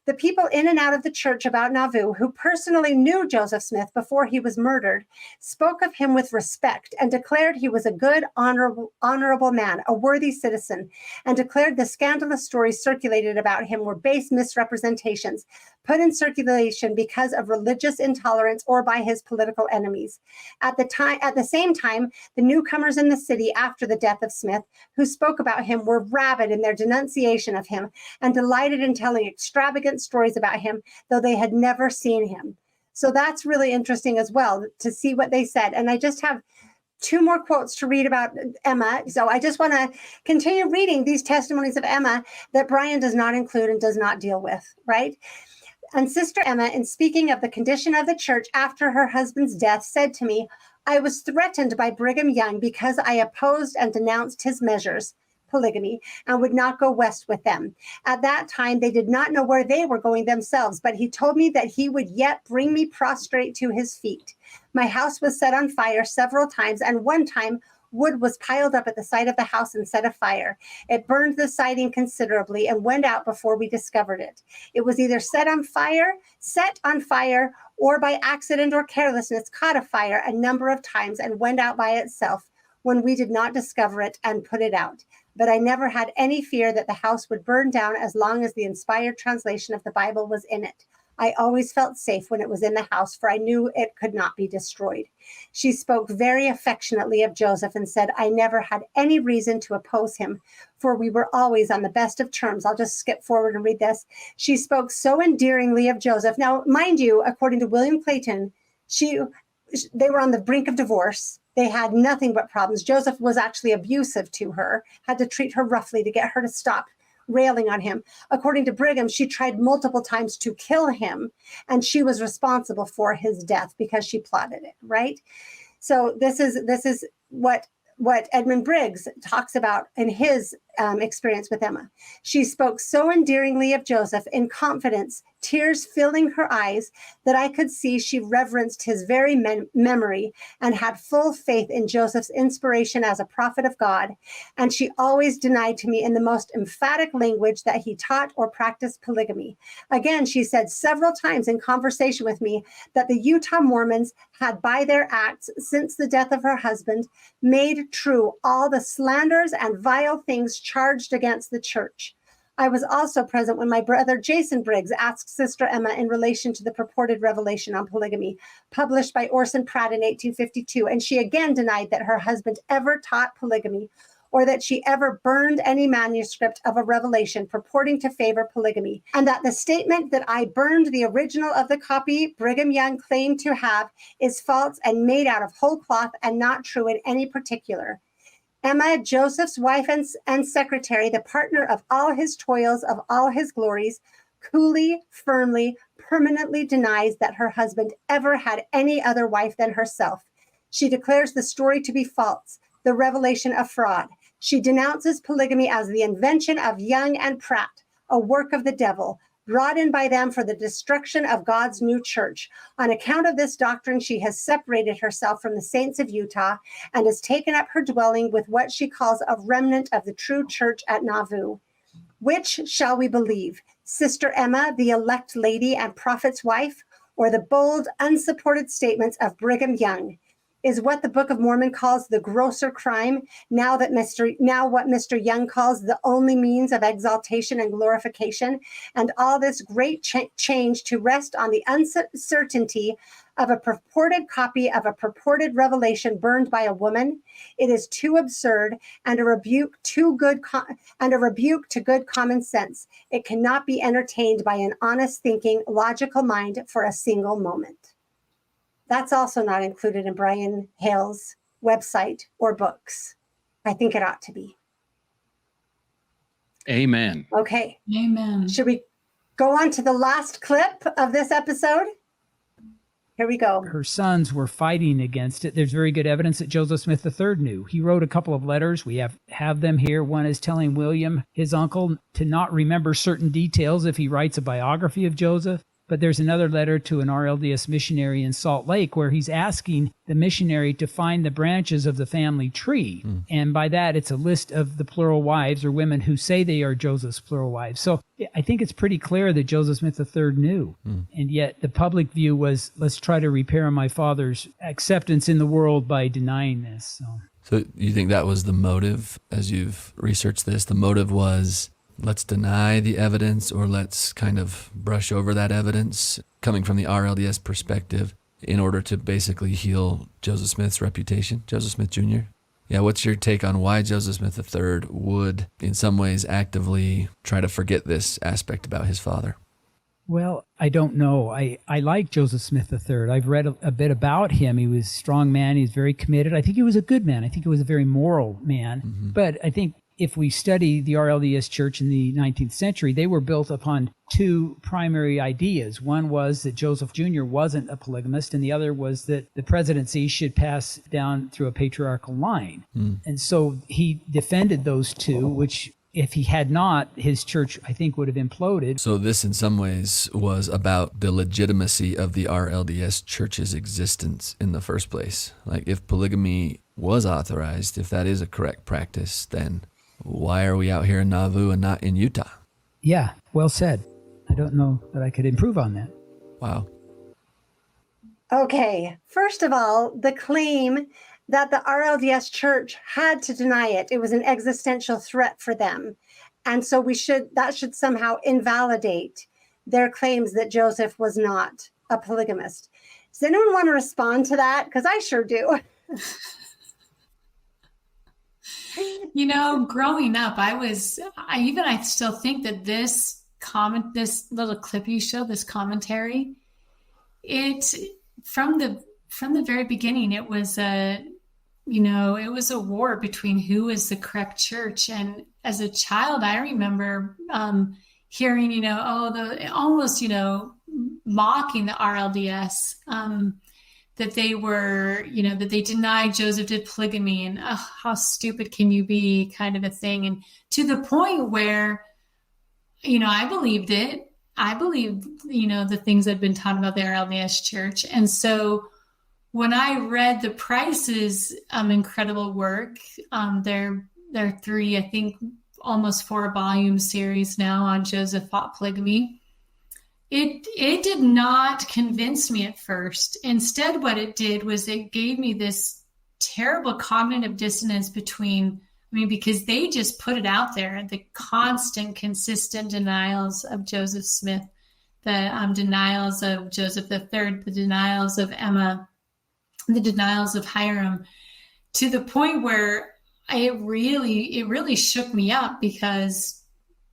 The people in and out of the church about Nauvoo who personally knew Joseph Smith before he was murdered spoke of him with respect and declared he was a good, honorable man, a worthy citizen, and declared the scandalous stories circulated about him were base misrepresentations put in circulation because of religious intolerance or by his political enemies. At the same time, the newcomers in the city after the death of Smith, who spoke about him, were rabid in their denunciation of him and delighted in telling extravagant stories about him, though they had never seen him. So that's really interesting as well to see what they said. And I just have 2 more quotes to read about Emma. So I just want to continue reading these testimonies of Emma that Brian does not include and does not deal with, right? And Sister Emma, in speaking of the condition of the church after her husband's death, said to me, I was threatened by Brigham Young because I opposed and denounced his measures, polygamy, and would not go west with them. At that time, they did not know where they were going themselves, but he told me that he would yet bring me prostrate to his feet. My house was set on fire several times, and one time wood was piled up at the side of the house and set afire. It burned the siding considerably and went out before we discovered it. It was either set on fire, or by accident or carelessness caught afire a number of times and went out by itself when we did not discover it and put it out. But I never had any fear that the house would burn down as long as the inspired translation of the Bible was in it. I always felt safe when it was in the house, for I knew it could not be destroyed. She spoke very affectionately of Joseph and said, I never had any reason to oppose him, for we were always on the best of terms. I'll just skip forward and read this. She spoke so endearingly of Joseph. Now, mind you, according to William Clayton, they were on the brink of divorce. They had nothing but problems. Joseph was actually abusive to her, had to treat her roughly to get her to stop railing on him. According to Brigham, she tried multiple times to kill him, and she was responsible for his death because she plotted it, right? So this is what Edmund Briggs talks about in his experience with Emma. She spoke so endearingly of Joseph in confidence, tears filling her eyes, that I could see she reverenced his very memory and had full faith in Joseph's inspiration as a prophet of God. And she always denied to me in the most emphatic language that he taught or practiced polygamy. Again, she said several times in conversation with me that the Utah Mormons had by their acts since the death of her husband made true all the slanders and vile things charged against the church. I was also present when my brother Jason Briggs asked Sister Emma in relation to the purported revelation on polygamy published by Orson Pratt in 1852, and she again denied that her husband ever taught polygamy or that she ever burned any manuscript of a revelation purporting to favor polygamy, and that the statement that I burned the original of the copy Brigham Young claimed to have is false and made out of whole cloth and not true in any particular. Emma, Joseph's wife and secretary, the partner of all his toils, of all his glories, coolly, firmly, permanently denies that her husband ever had any other wife than herself. She declares the story to be false, the revelation a fraud. She denounces polygamy as the invention of Young and Pratt, a work of the devil, brought in by them for the destruction of God's new church. On account of this doctrine, she has separated herself from the saints of Utah and has taken up her dwelling with what she calls a remnant of the true church at Nauvoo. Which shall we believe? Sister Emma, the elect lady and prophet's wife, or the bold, unsupported statements of Brigham Young? Is what the Book of Mormon calls the grosser crime now what Mr. Young calls the only means of exaltation and glorification, and all this great change to rest on the uncertainty of a purported copy of a purported revelation burned by a woman? It is too absurd and a rebuke to good common sense. It cannot be entertained by an honest thinking, logical mind for a single moment. That's also not included in Brian Hales' website or books. I think it ought to be. Amen. Okay. Amen. Should we go on to the last clip of this episode? Here we go. her sons were fighting against it. There's very good evidence that Joseph Smith III knew. He wrote a couple of letters. We have them here. One is telling William, his uncle, to not remember certain details if he writes a biography of Joseph. But there's another letter to an RLDS missionary in Salt Lake where he's asking the missionary to find the branches of the family tree. And by that, it's a list of the plural wives or women who say they are Joseph's plural wives. So I think it's pretty clear that Joseph Smith III knew. And yet the public view was, let's try to repair my father's acceptance in the world by denying this. So you think that was the motive as you've researched this? The motive was, let's deny the evidence, or let's kind of brush over that evidence coming from the RLDS perspective in order to basically heal Joseph Smith's reputation, Joseph Smith Jr.? Yeah, what's your take on why Joseph Smith III would, in some ways, actively try to forget this aspect about his father? Well, I don't know. I like Joseph Smith III. I've read a bit about him. He was a strong man. He was very committed. I think he was a good man. I think he was a very moral man. But I think if we study the RLDS church in the 19th century, they were built upon two primary ideas. One was that Joseph Jr. wasn't a polygamist, and the other was that the presidency should pass down through a patriarchal line. And so he defended those two, which if he had not, his church, I think, would have imploded. So this, in some ways, was about the legitimacy of the RLDS church's existence in the first place. Like, if polygamy was authorized, if that is a correct practice, then why are we out here in Nauvoo and not in Utah? Yeah, well said. I don't know that I could improve on that. Wow. Okay, first of all, the claim that the RLDS church had to deny it. It was an existential threat for them. And so that should somehow invalidate their claims that Joseph was not a polygamist. Does anyone want to respond to that? Because I sure do. You know, growing up, I still think that this little clip you showed, this commentary, from the very beginning, it was a war between who is the correct church. And as a child, I remember hearing, almost, mocking the RLDS, that they were, that they denied Joseph did polygamy, and how stupid can you be, kind of a thing. And to the point where, I believed it. I believed, the things that had been taught about the RLDS church. And so when I read the Price's incredible work, their 3, I think almost 4-volume series now on Joseph fought polygamy, it did not convince me at first. Instead, what it did was it gave me this terrible cognitive dissonance because they just put it out there, the constant, consistent denials of Joseph Smith, the denials of Joseph III, the denials of Emma, the denials of Hyrum, to the point where it really shook me up, because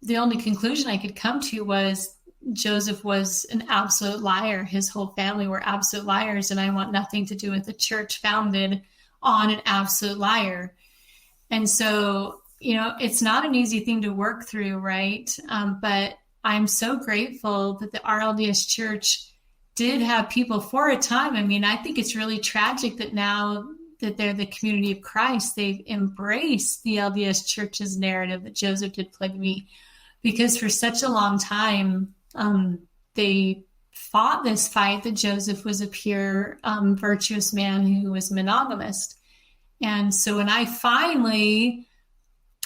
the only conclusion I could come to was Joseph was an absolute liar. His whole family were absolute liars, and I want nothing to do with a church founded on an absolute liar. And so, it's not an easy thing to work through, right? But I'm so grateful that the RLDS church did have people for a time. I think it's really tragic that now that they're the community of Christ, they've embraced the LDS church's narrative that Joseph did polygamy, because for such a long time, they fought this fight that Joseph was a pure, virtuous man who was monogamist. And so when I finally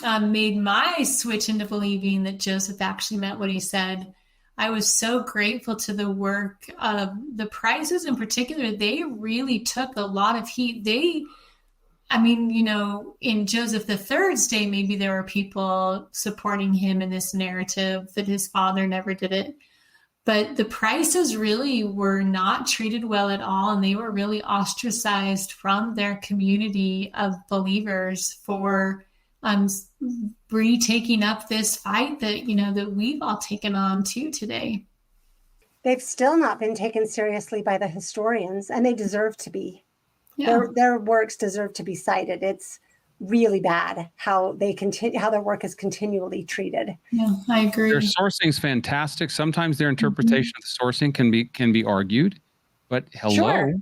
made my switch into believing that Joseph actually meant what he said, I was so grateful to the work of the Prices in particular. They really took a lot of heat. In Joseph III's day, maybe there were people supporting him in this narrative that his father never did it. But the Prices really were not treated well at all, and they were really ostracized from their community of believers for retaking up this fight that, that we've all taken on too today. They've still not been taken seriously by the historians, and they deserve to be. Yeah. Their works deserve to be cited. It's really bad how their work is continually treated. Yeah, I agree. Their sourcing is fantastic. Sometimes their interpretation of the sourcing can be argued. But hello, Sure.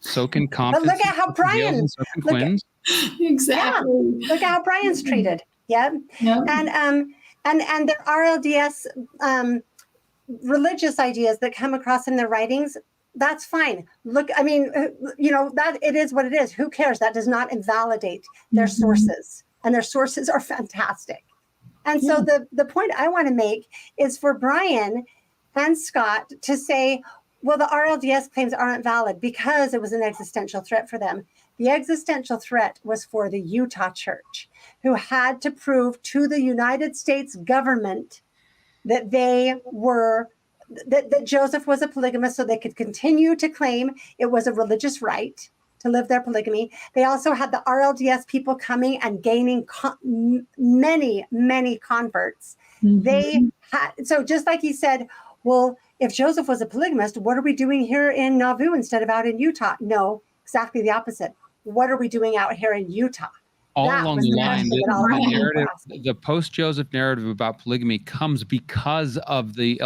so can But Compton. look at how Brian, So can Quinn's. Exactly. look at how Brian's treated. Yeah. Yep. And the RLDS religious ideas that come across in their writings, that's fine. Look, I mean, that it is what it is. Who cares? That does not invalidate their sources, and their sources are fantastic. And so the point I want to make is for Brian and Scott to say, well, the RLDS claims aren't valid because it was an existential threat for them. The existential threat was for the Utah church, who had to prove to the United States government that that Joseph was a polygamist, so they could continue to claim it was a religious right to live their polygamy. They also had the RLDS people coming and gaining many, many converts. So just like he said, well, if Joseph was a polygamist, what are we doing here in Nauvoo instead of out in Utah? No, exactly the opposite. What are we doing out here in Utah? All That along was the the line, question that all the the people were narrative, asking. the post-Joseph narrative about polygamy comes because of the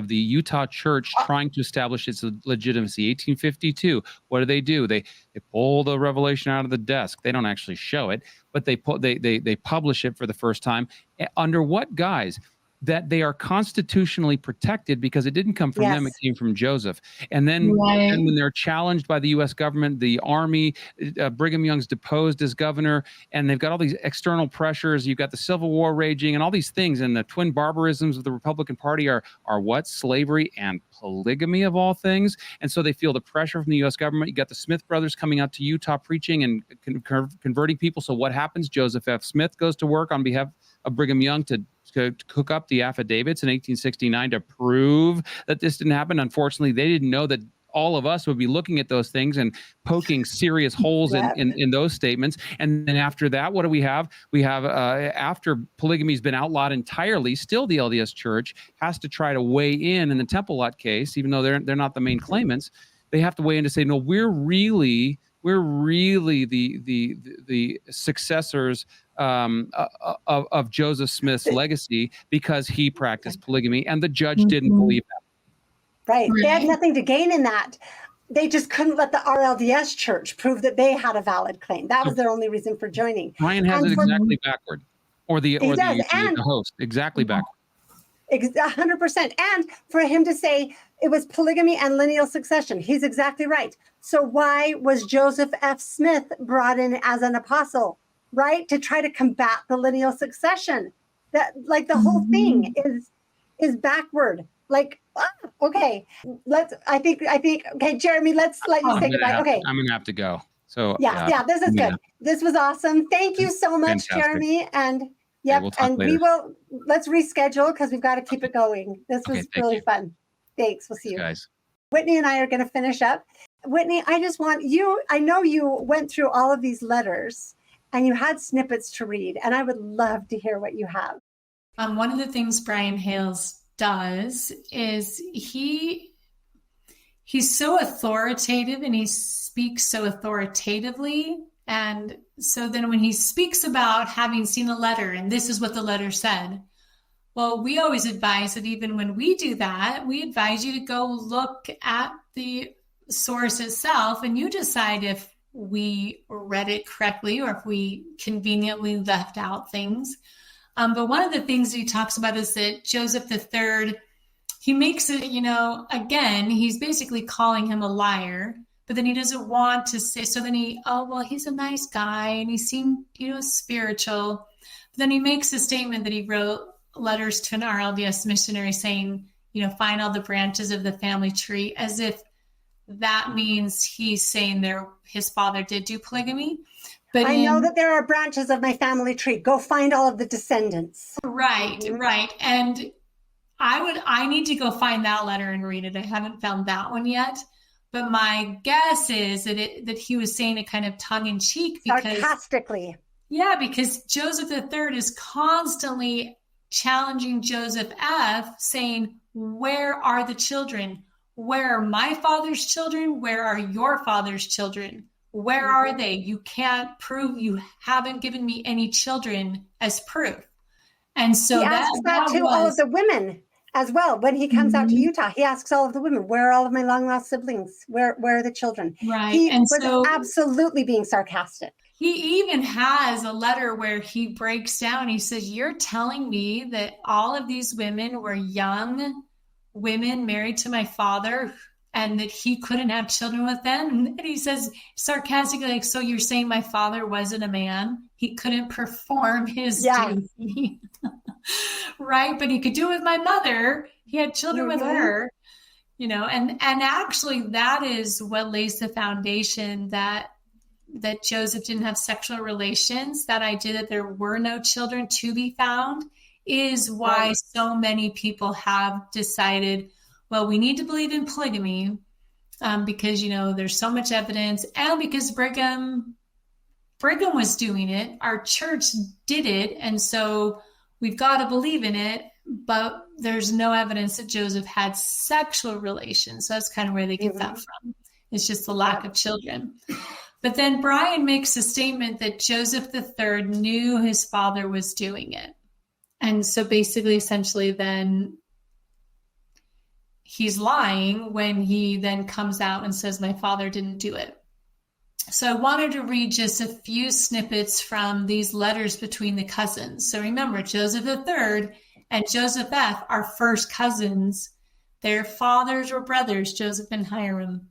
Utah church trying to establish its legitimacy. 1852. What do? They pull the revelation out of the desk. They don't actually show it, but they publish it for the first time. Under what guise? That they are constitutionally protected because it didn't come from them, it came from Joseph. And then, and when they're challenged by the U.S. government, the army, Brigham Young's deposed as governor, and they've got all these external pressures. You've got the Civil War raging and all these things. And the twin barbarisms of the Republican Party are what? Slavery and polygamy of all things. And so they feel the pressure from the U.S. government. You got the Smith brothers coming out to Utah preaching and converting people. So what happens? Joseph F. Smith goes to work on behalf of Brigham Young to cook up the affidavits in 1869 to prove that this didn't happen. Unfortunately, they didn't know that all of us would be looking at those things and poking serious holes in those statements. And then after that, what do we have? We have, after polygamy's been outlawed entirely, still the LDS Church has to try to weigh in the Temple Lot case, even though they're not the main claimants. They have to weigh in to say, no, we're really the successors of Joseph Smith's legacy because he practiced polygamy, and the judge didn't believe that. Right. They had nothing to gain in that. They just couldn't let the RLDS church prove that they had a valid claim. That was their only reason for joining. Brian has it exactly backward, or the host exactly backward. 100%. And for him to say it was polygamy and lineal succession, he's exactly right. So why was Joseph F. Smith brought in as an apostle, right? To try to combat the lineal succession. That, like, the whole thing is backward. Like, okay, okay, Jeremy, let's let you say goodbye. Okay. I'm going to have to go. So yeah, this is good. This was awesome. Thank you so much, Fantastic. Jeremy. And we'll talk later. Let's reschedule because we've got to keep it going. This was really fun. Thanks. We'll see you guys. Whitney and I are going to finish up. Whitney, I just want you, I know you went through all of these letters and you had snippets to read, and I would love to hear what you have. One of the things Brian Hales does is he's so authoritative and he speaks so authoritatively. And so then when he speaks about having seen a letter and this is what the letter said, well, we always advise that even when we do that, we advise you to go look at the source itself and you decide if we read it correctly or if we conveniently left out things. But one of the things he talks about is that Joseph III, he makes it, again, he's basically calling him a liar, but then he doesn't want to say, so then he's a nice guy and he seemed, spiritual. But then he makes a statement that he wrote letters to an RLDS missionary saying, find all the branches of the family tree, as if that means he's saying his father did do polygamy. But I know that there are branches of my family tree. Go find all of the descendants. Right. And I need to go find that letter and read it. I haven't found that one yet. But my guess is that he was saying it kind of tongue in cheek sarcastically. Yeah, because Joseph III is constantly challenging Joseph F, saying, where are the children? Where are my father's children? Where are your father's children? Where are they? You can't prove, you haven't given me any children as proof. And so he asks that to all of the women. as well. When he comes out to Utah, he asks all of the women, where are all of my long lost siblings? Where are the children? Right. He And was so absolutely being sarcastic. he even has a letter where he breaks down. He says, you're telling me that all of these women were young women married to my father and that he couldn't have children with them? And he says sarcastically, like, so you're saying my father wasn't a man? He couldn't perform his duty. Right? But he could do it with my mother. He had children with her, and actually that is what lays the foundation that Joseph didn't have sexual relations. That idea that there were no children to be found is why so many people have decided, well, we need to believe in polygamy because, there's so much evidence, and because Brigham was doing it, our church did it, and so we've got to believe in it, but there's no evidence that Joseph had sexual relations. So that's kind of where they get that from. It's just the lack of children. But then Brian makes a statement that Joseph III knew his father was doing it. And so basically, essentially, then he's lying when he then comes out and says, my father didn't do it. So I wanted to read just a few snippets from these letters between the cousins. So remember, Joseph III and Joseph F are first cousins. Their fathers were brothers, Joseph and Hyrum.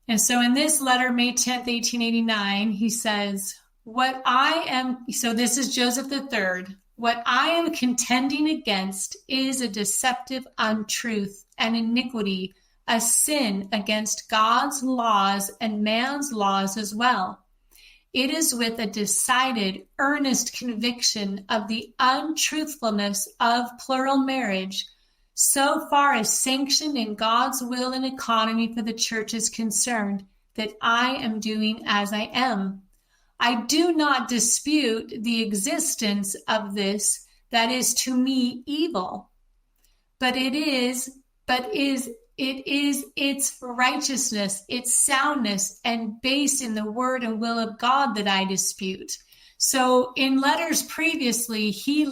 And so in this letter, May 10th, 1889, he says, so this is Joseph III, what I am contending against is a deceptive untruth, an iniquity, a sin against God's laws and man's laws as well. It is with a decided, earnest conviction of the untruthfulness of plural marriage, so far as sanctioned in God's will and economy for the church is concerned, that I am doing as I am. I do not dispute the existence of this that is to me evil, but it is its righteousness, its soundness, and based in the word and will of God that I dispute. So in letters previously, he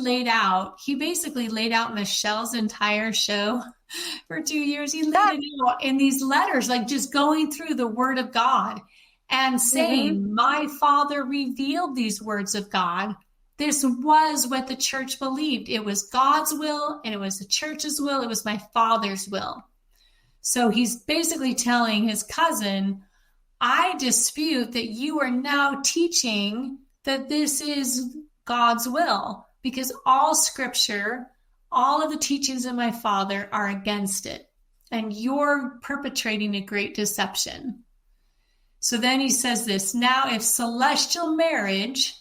basically laid out Michelle's entire show for 2 years. He laid it out in these letters, like just going through the word of God and saying, my father revealed these words of God. This was what the church believed. It was God's will, and it was the church's will. It was my father's will. So he's basically telling his cousin, I dispute that you are now teaching that this is God's will, because all scripture, all of the teachings of my father are against it, and you're perpetrating a great deception. So then he says this, now if celestial marriage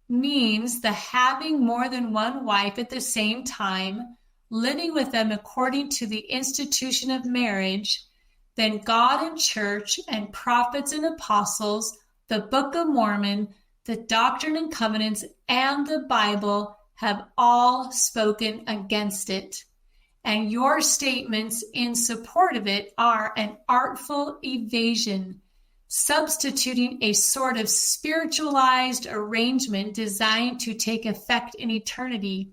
means the having more than one wife at the same time, living with them according to the institution of marriage, then God and church and prophets and apostles, the Book of Mormon, the Doctrine and Covenants, and the Bible have all spoken against it. And your statements in support of it are an artful evasion, substituting a sort of spiritualized arrangement designed to take effect in eternity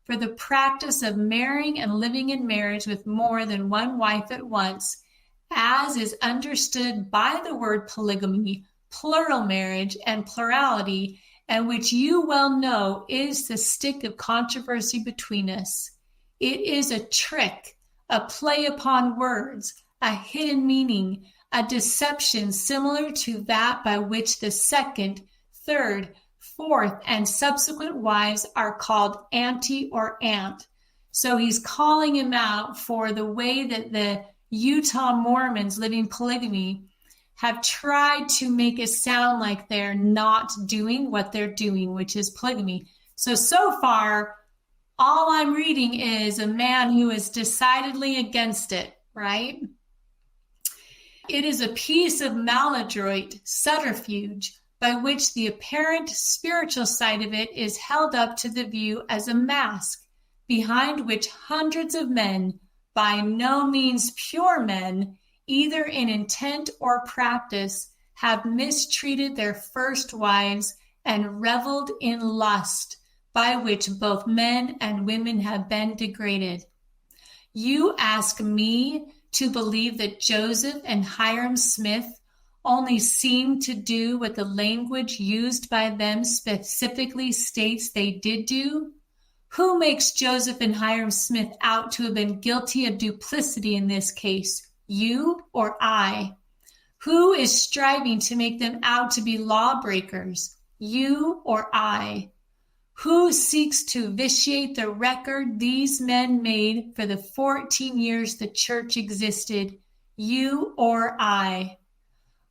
for the practice of marrying and living in marriage with more than one wife at once, as is understood by the word polygamy, plural marriage, and plurality, and which you well know is the stick of controversy between us. It is a trick, a play upon words, a hidden meaning, a deception similar to that by which the second, third, fourth, and subsequent wives are called auntie or aunt. So he's calling him out for the way that the Utah Mormons living polygamy have tried to make it sound like they're not doing what they're doing, which is polygamy. So far, all I'm reading is a man who is decidedly against it, right? It is a piece of maladroit subterfuge by which the apparent spiritual side of it is held up to the view as a mask, behind which hundreds of men, by no means pure men, either in intent or practice, have mistreated their first wives and reveled in lust, by which both men and women have been degraded. You ask me to believe that Joseph and Hyrum Smith only seem to do what the language used by them specifically states they did do? Who makes Joseph and Hyrum Smith out to have been guilty of duplicity in this case? You or I? Who is striving to make them out to be lawbreakers? You or I? Who seeks to vitiate the record these men made for the 14 years the church existed? You or I?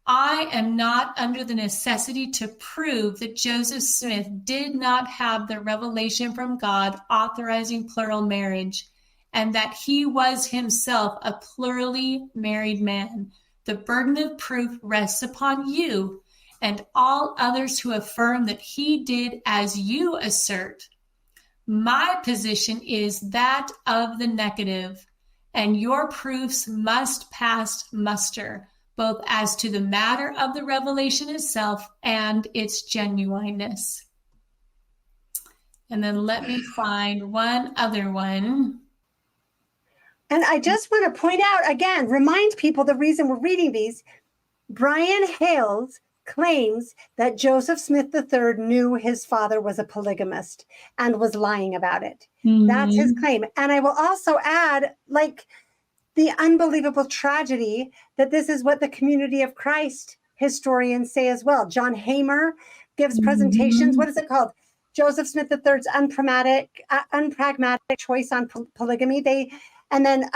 I am not under the necessity to prove that Joseph Smith did not have the revelation from God authorizing plural marriage, and that he was himself a plurally married man. The burden of proof rests upon you and all others who affirm that he did as you assert. My position is that of the negative, and your proofs must pass muster, both as to the matter of the revelation itself and its genuineness. And then let me find one other one. And I just want to point out again, remind people the reason we're reading these. Brian Hales claims that Joseph Smith III knew his father was a polygamist and was lying about it. Mm-hmm. That's his claim. And I will also add, like, the unbelievable tragedy that this is what the Community of Christ historians say as well. John Hamer gives presentations. What is it called? Joseph Smith III's unpragmatic choice on polygamy. And then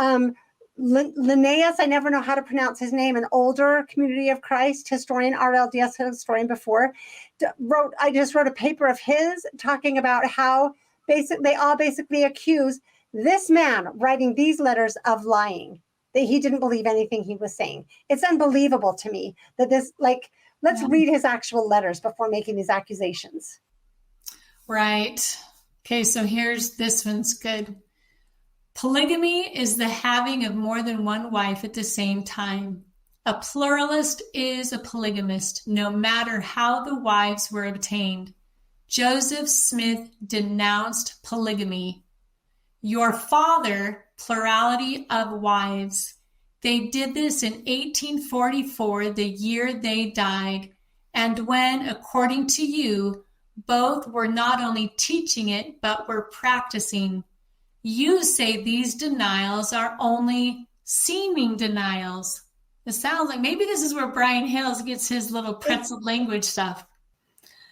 Linnaeus, I never know how to pronounce his name, an older Community of Christ historian, RLDS historian before, I just wrote a paper of his talking about how they all basically accuse this man writing these letters of lying, that he didn't believe anything he was saying. It's unbelievable to me that let's read his actual letters before making these accusations. Right. Okay, so this one's good. Polygamy is the having of more than one wife at the same time. A pluralist is a polygamist, no matter how the wives were obtained. Joseph Smith denounced polygamy. Your father, plurality of wives. They did this in 1844, the year they died, and when, according to you, both were not only teaching it, but were practicing. You say these denials are only seeming denials. It sounds like maybe this is where Brian Hales gets his little pretzel language stuff.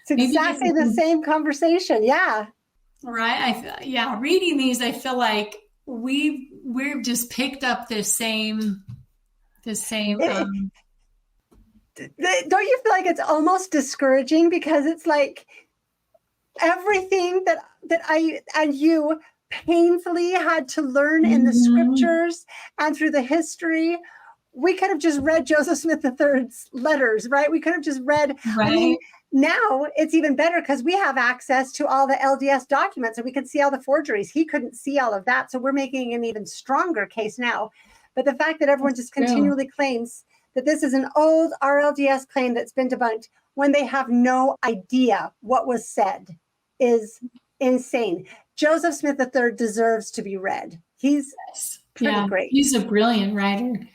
It's exactly the same conversation. Yeah. Right. Reading these, I feel like we've just picked up the same. Don't you feel like it's almost discouraging, because it's like everything that I and you painfully had to learn in the scriptures and through the history. We could have just read Joseph Smith III's letters, right? We could have just read. Right. I mean, now it's even better because we have access to all the LDS documents and we can see all the forgeries. He couldn't see all of that. So we're making an even stronger case now. But the fact that everyone just continually claims that this is an old RLDS claim that's been debunked when they have no idea what was said is insane. Joseph Smith III deserves to be read. He's pretty great. He's a brilliant writer.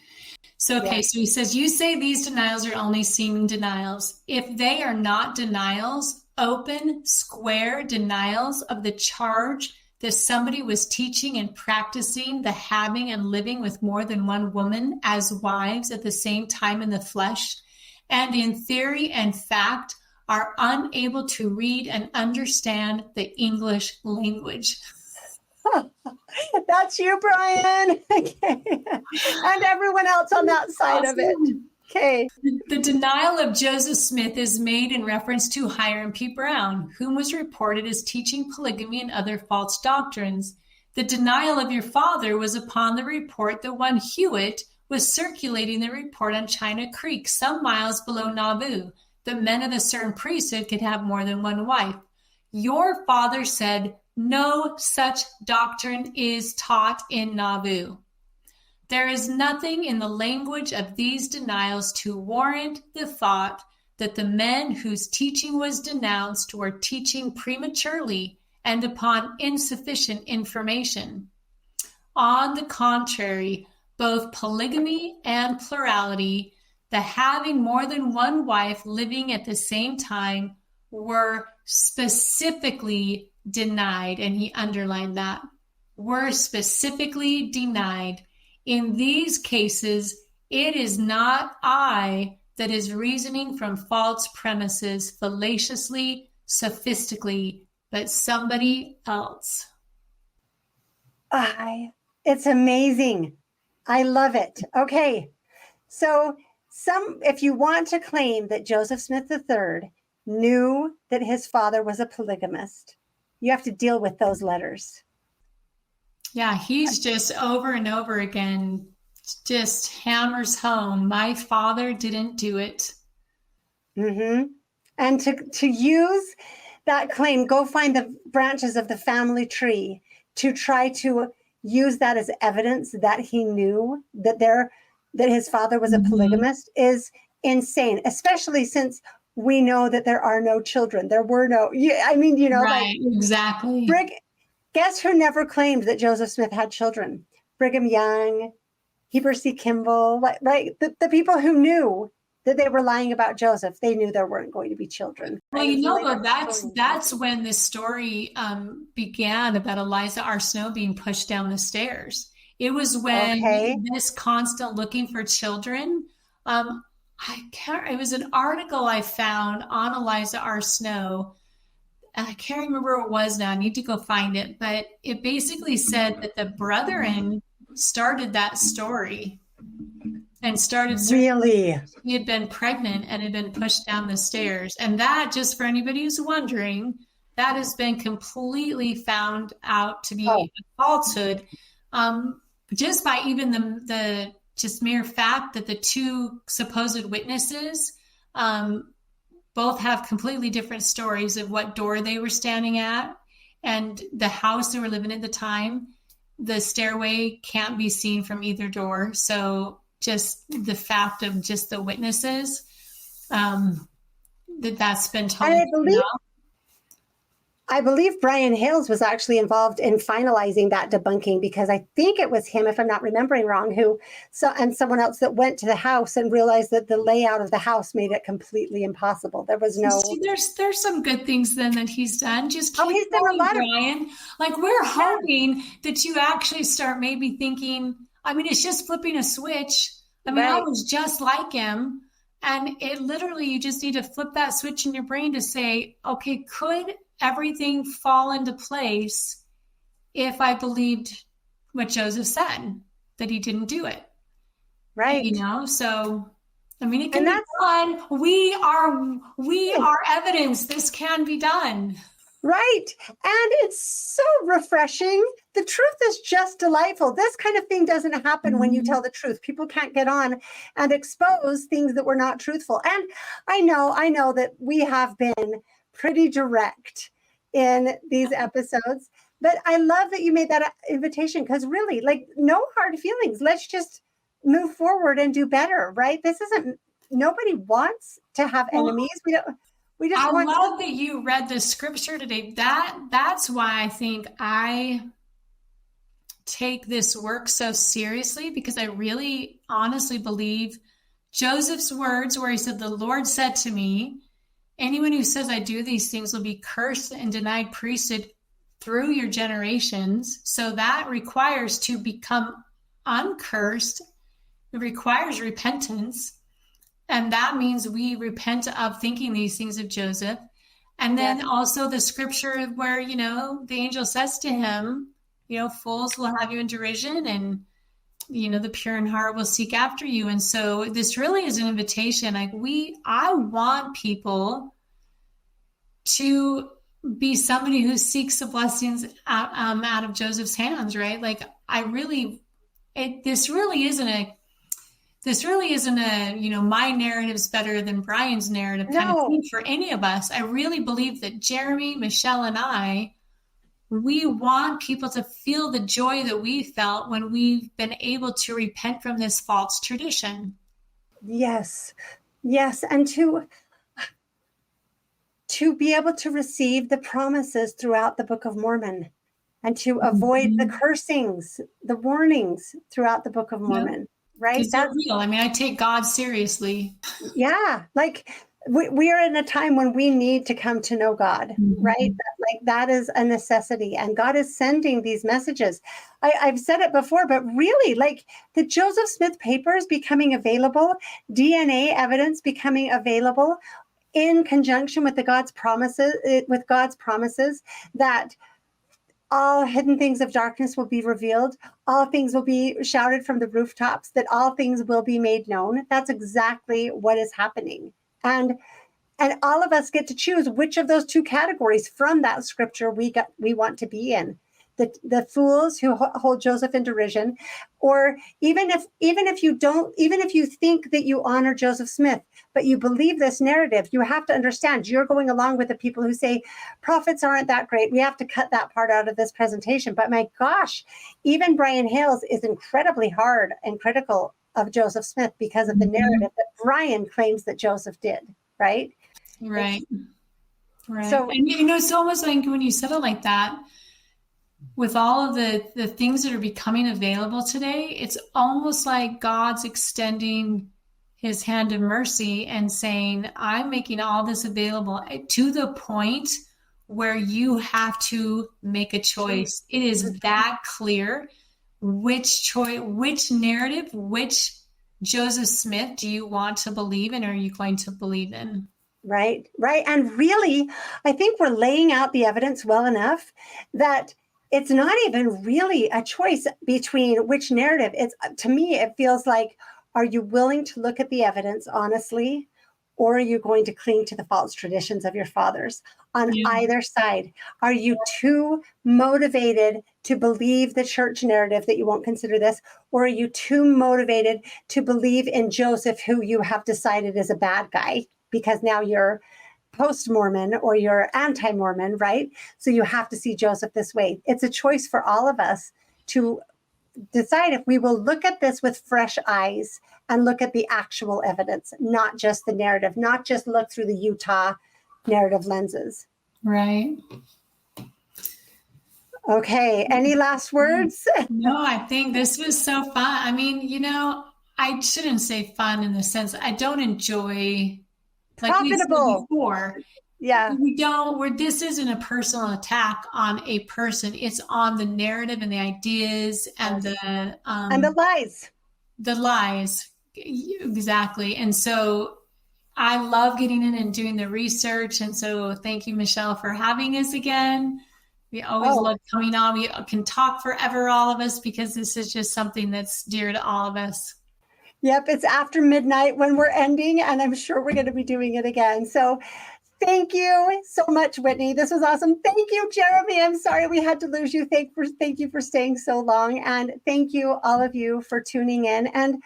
So he says, you say these denials are only seeming denials. If they are not denials, open, square denials of the charge that somebody was teaching and practicing the having and living with more than one woman as wives at the same time in the flesh, and in theory and fact are unable to read and understand the English language. That's you, Brian. Okay. And everyone else on that side of it. Okay. The denial of Joseph Smith is made in reference to Hyrum P. Brown, whom was reported as teaching polygamy and other false doctrines. The denial of your father was upon the report that one Hewitt was circulating the report on China Creek, some miles below Nauvoo, that men of a certain priesthood could have more than one wife. Your father said, no such doctrine is taught in Nauvoo. There is nothing in the language of these denials to warrant the thought that the men whose teaching was denounced were teaching prematurely and upon insufficient information. On the contrary, both polygamy and plurality, the having more than one wife living at the same time, were specifically denied. And he underlined that. Were specifically denied. In these cases, it is not I that is reasoning from false premises, fallaciously, sophistically, but somebody else. It's amazing. I love it. Okay. So if you want to claim that Joseph Smith III knew that his father was a polygamist, you have to deal with those letters. Yeah, he's just over and over again, just hammers home, my father didn't do it. Mm-hmm. And to use that claim, go find the branches of the family tree to try to use that as evidence that he knew that his father was a polygamist is insane, especially since we know that there are no children. There were no, right, exactly. Guess who never claimed that Joseph Smith had children? Brigham Young, Heber C. Kimball, right? The people who knew that they were lying about Joseph, they knew there weren't going to be children. Well, that's when this story began about Eliza R. Snow being pushed down the stairs. It was when this constant looking for children. It was an article I found on Eliza R. Snow. And I can't remember what it was now. I need to go find it. But it basically said that the brethren started that story and started. Really? She had been pregnant and had been pushed down the stairs. And that, just for anybody who's wondering, that has been completely found out to be a falsehood. Just by even the just mere fact that the two supposed witnesses both have completely different stories of what door they were standing at and the house they were living at the time. The stairway can't be seen from either door. So just the fact of just the witnesses, that's been told. I believe Brian Hales was actually involved in finalizing that debunking, because I think it was him, if I'm not remembering wrong, and someone else that went to the house and realized that the layout of the house made it completely impossible. There was no. See, there's some good things then that he's done. Just keep he's done going, a lot Brian. Like, we're hoping that you actually start maybe thinking. I mean, it's just flipping a switch. I mean, I was just like him. And it literally, you just need to flip that switch in your brain to say, okay, could everything fall into place if I believed what Joseph said, that he didn't do it? Right. So, I mean, it can be done. We are evidence. This can be done. Right. And it's so refreshing. The truth is just delightful. This kind of thing doesn't happen when you tell the truth. People can't get on and expose things that were not truthful. And I know that we have been pretty direct in these episodes, but I love that you made that invitation, because really, like, no hard feelings. Let's just move forward and do better, right? Nobody wants to have enemies. I love that you read the scripture today. That's why I think I take this work so seriously, because I really honestly believe Joseph's words where he said, the Lord said to me, anyone who says I do these things will be cursed and denied priesthood through your generations. So that requires to become uncursed. It requires repentance. And that means we repent of thinking these things of Joseph. And then also the scripture where, the angel says to him, fools will have you in derision, and, the pure in heart will seek after you. And so this really is an invitation. Like, I want people to be somebody who seeks the blessings out of Joseph's hands, right? Like, this really isn't a, my narrative's better than Brian's narrative kind of thing for any of us. I really believe that Jeremy, Michelle, and I, we want people to feel the joy that we felt when we've been able to repent from this false tradition. Yes. And to be able to receive the promises throughout the Book of Mormon and to avoid the cursings, the warnings throughout the Book of Mormon, right? Because they're real. I mean, I take God seriously. Yeah, like we are in a time when we need to come to know God, right? Like that is a necessity, and God is sending these messages. I've said it before, but really, like the Joseph Smith papers becoming available, DNA evidence becoming available in conjunction with God's promises that all hidden things of darkness will be revealed. All things will be shouted from the rooftops, that all things will be made known. That's exactly what is happening. And all of us get to choose which of those two categories from that scripture we want to be in. The fools who hold Joseph in derision, or even if you think that you honor Joseph Smith, but you believe this narrative, you have to understand you're going along with the people who say prophets aren't that great. We have to cut that part out of this presentation. But my gosh, even Brian Hales is incredibly hard and critical of Joseph Smith because of the narrative that Brian claims that Joseph did, right? Right. So, and it's almost like when you said it like that, with all of the things that are becoming available today, it's almost like God's extending his hand of mercy and saying, I'm making all this available to the point where you have to make a choice. It is that clear which narrative, which Joseph Smith do you want to believe in, or are you going to believe in? Right. And really, I think we're laying out the evidence well enough that it's not even really a choice between which narrative. To me, it feels like, are you willing to look at the evidence honestly, or are you going to cling to the false traditions of your fathers? On either side, are you too motivated to believe the church narrative that you won't consider this, or are you too motivated to believe in Joseph, who you have decided is a bad guy because now you're post-Mormon or you're anti-Mormon, right? So you have to see Joseph this way. It's a choice for all of us to decide if we will look at this with fresh eyes and look at the actual evidence, not just the narrative, not just look through the Utah narrative lenses. Right. Okay. Any last words? No, I think this was so fun. I mean, I shouldn't say fun in the sense I don't enjoy, like we said before. Yeah. This isn't a personal attack on a person. It's on the narrative and the ideas and the lies. The lies. Exactly. And so I love getting in and doing the research. And so thank you, Michelle, for having us again. We always love coming on. We can talk forever, all of us, because this is just something that's dear to all of us. Yep. It's after midnight when we're ending, and I'm sure we're going to be doing it again. So thank you so much, Whitney. This was awesome. Thank you, Jeremy. I'm sorry we had to lose you. Thank you for staying so long. And thank you, all of you, for tuning in. And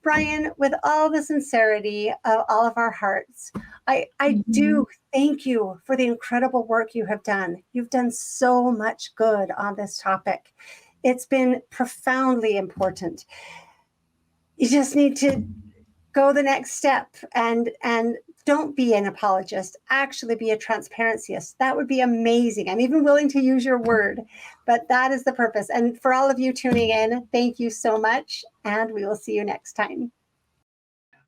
Brian, with all the sincerity of all of our hearts, I do thank you for the incredible work you have done. You've done so much good on this topic. It's been profoundly important. You just need to go the next step and don't be an apologist. Actually be a transparencyist. That would be amazing. I'm even willing to use your word, but that is the purpose. And for all of you tuning in, thank you so much. And we will see you next time.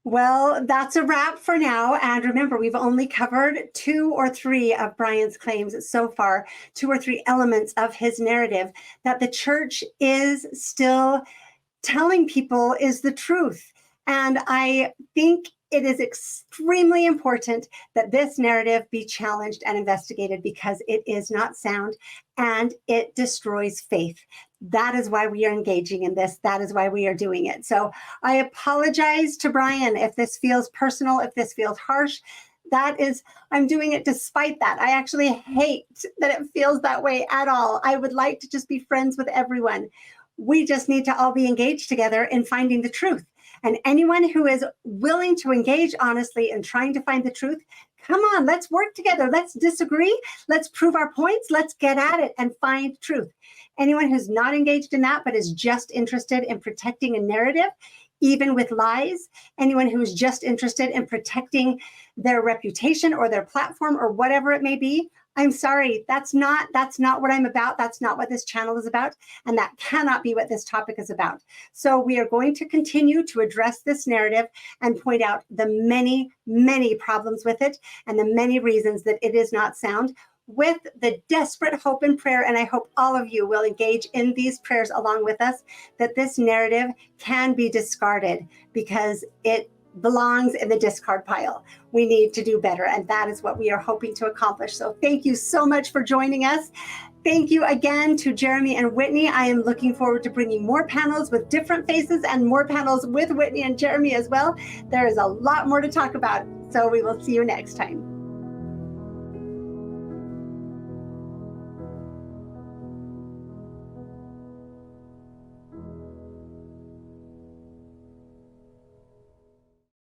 Well, that's a wrap for now. And remember, we've only covered 2 or 3 of Brian's claims so far, 2 or 3 elements of his narrative that the church is still telling people is the truth. And I think it is extremely important that this narrative be challenged and investigated because it is not sound and it destroys faith. That is why we are engaging in this. That is why we are doing it. So I apologize to Brian if this feels personal, if this feels harsh. I'm doing it despite that. I actually hate that it feels that way at all. I would like to just be friends with everyone. We just need to all be engaged together in finding the truth. And anyone who is willing to engage honestly in trying to find the truth, come on, let's work together. Let's disagree. Let's prove our points. Let's get at it and find truth. Anyone who's not engaged in that, but is just interested in protecting a narrative, even with lies, anyone who is just interested in protecting their reputation or their platform or whatever it may be. I'm sorry, that's not what I'm about. That's not what this channel is about. And that cannot be what this topic is about. So we are going to continue to address this narrative and point out the many, many problems with it and the many reasons that it is not sound, with the desperate hope and prayer, and I hope all of you will engage in these prayers along with us, that this narrative can be discarded because it belongs in the discard pile. We need to do better, and that is what we are hoping to accomplish. So thank you so much for joining us. Thank you again to Jeremy and Whitney. I am looking forward to bringing more panels with different faces and more panels with Whitney and Jeremy as well. There is a lot more to talk about, so we will see you next time.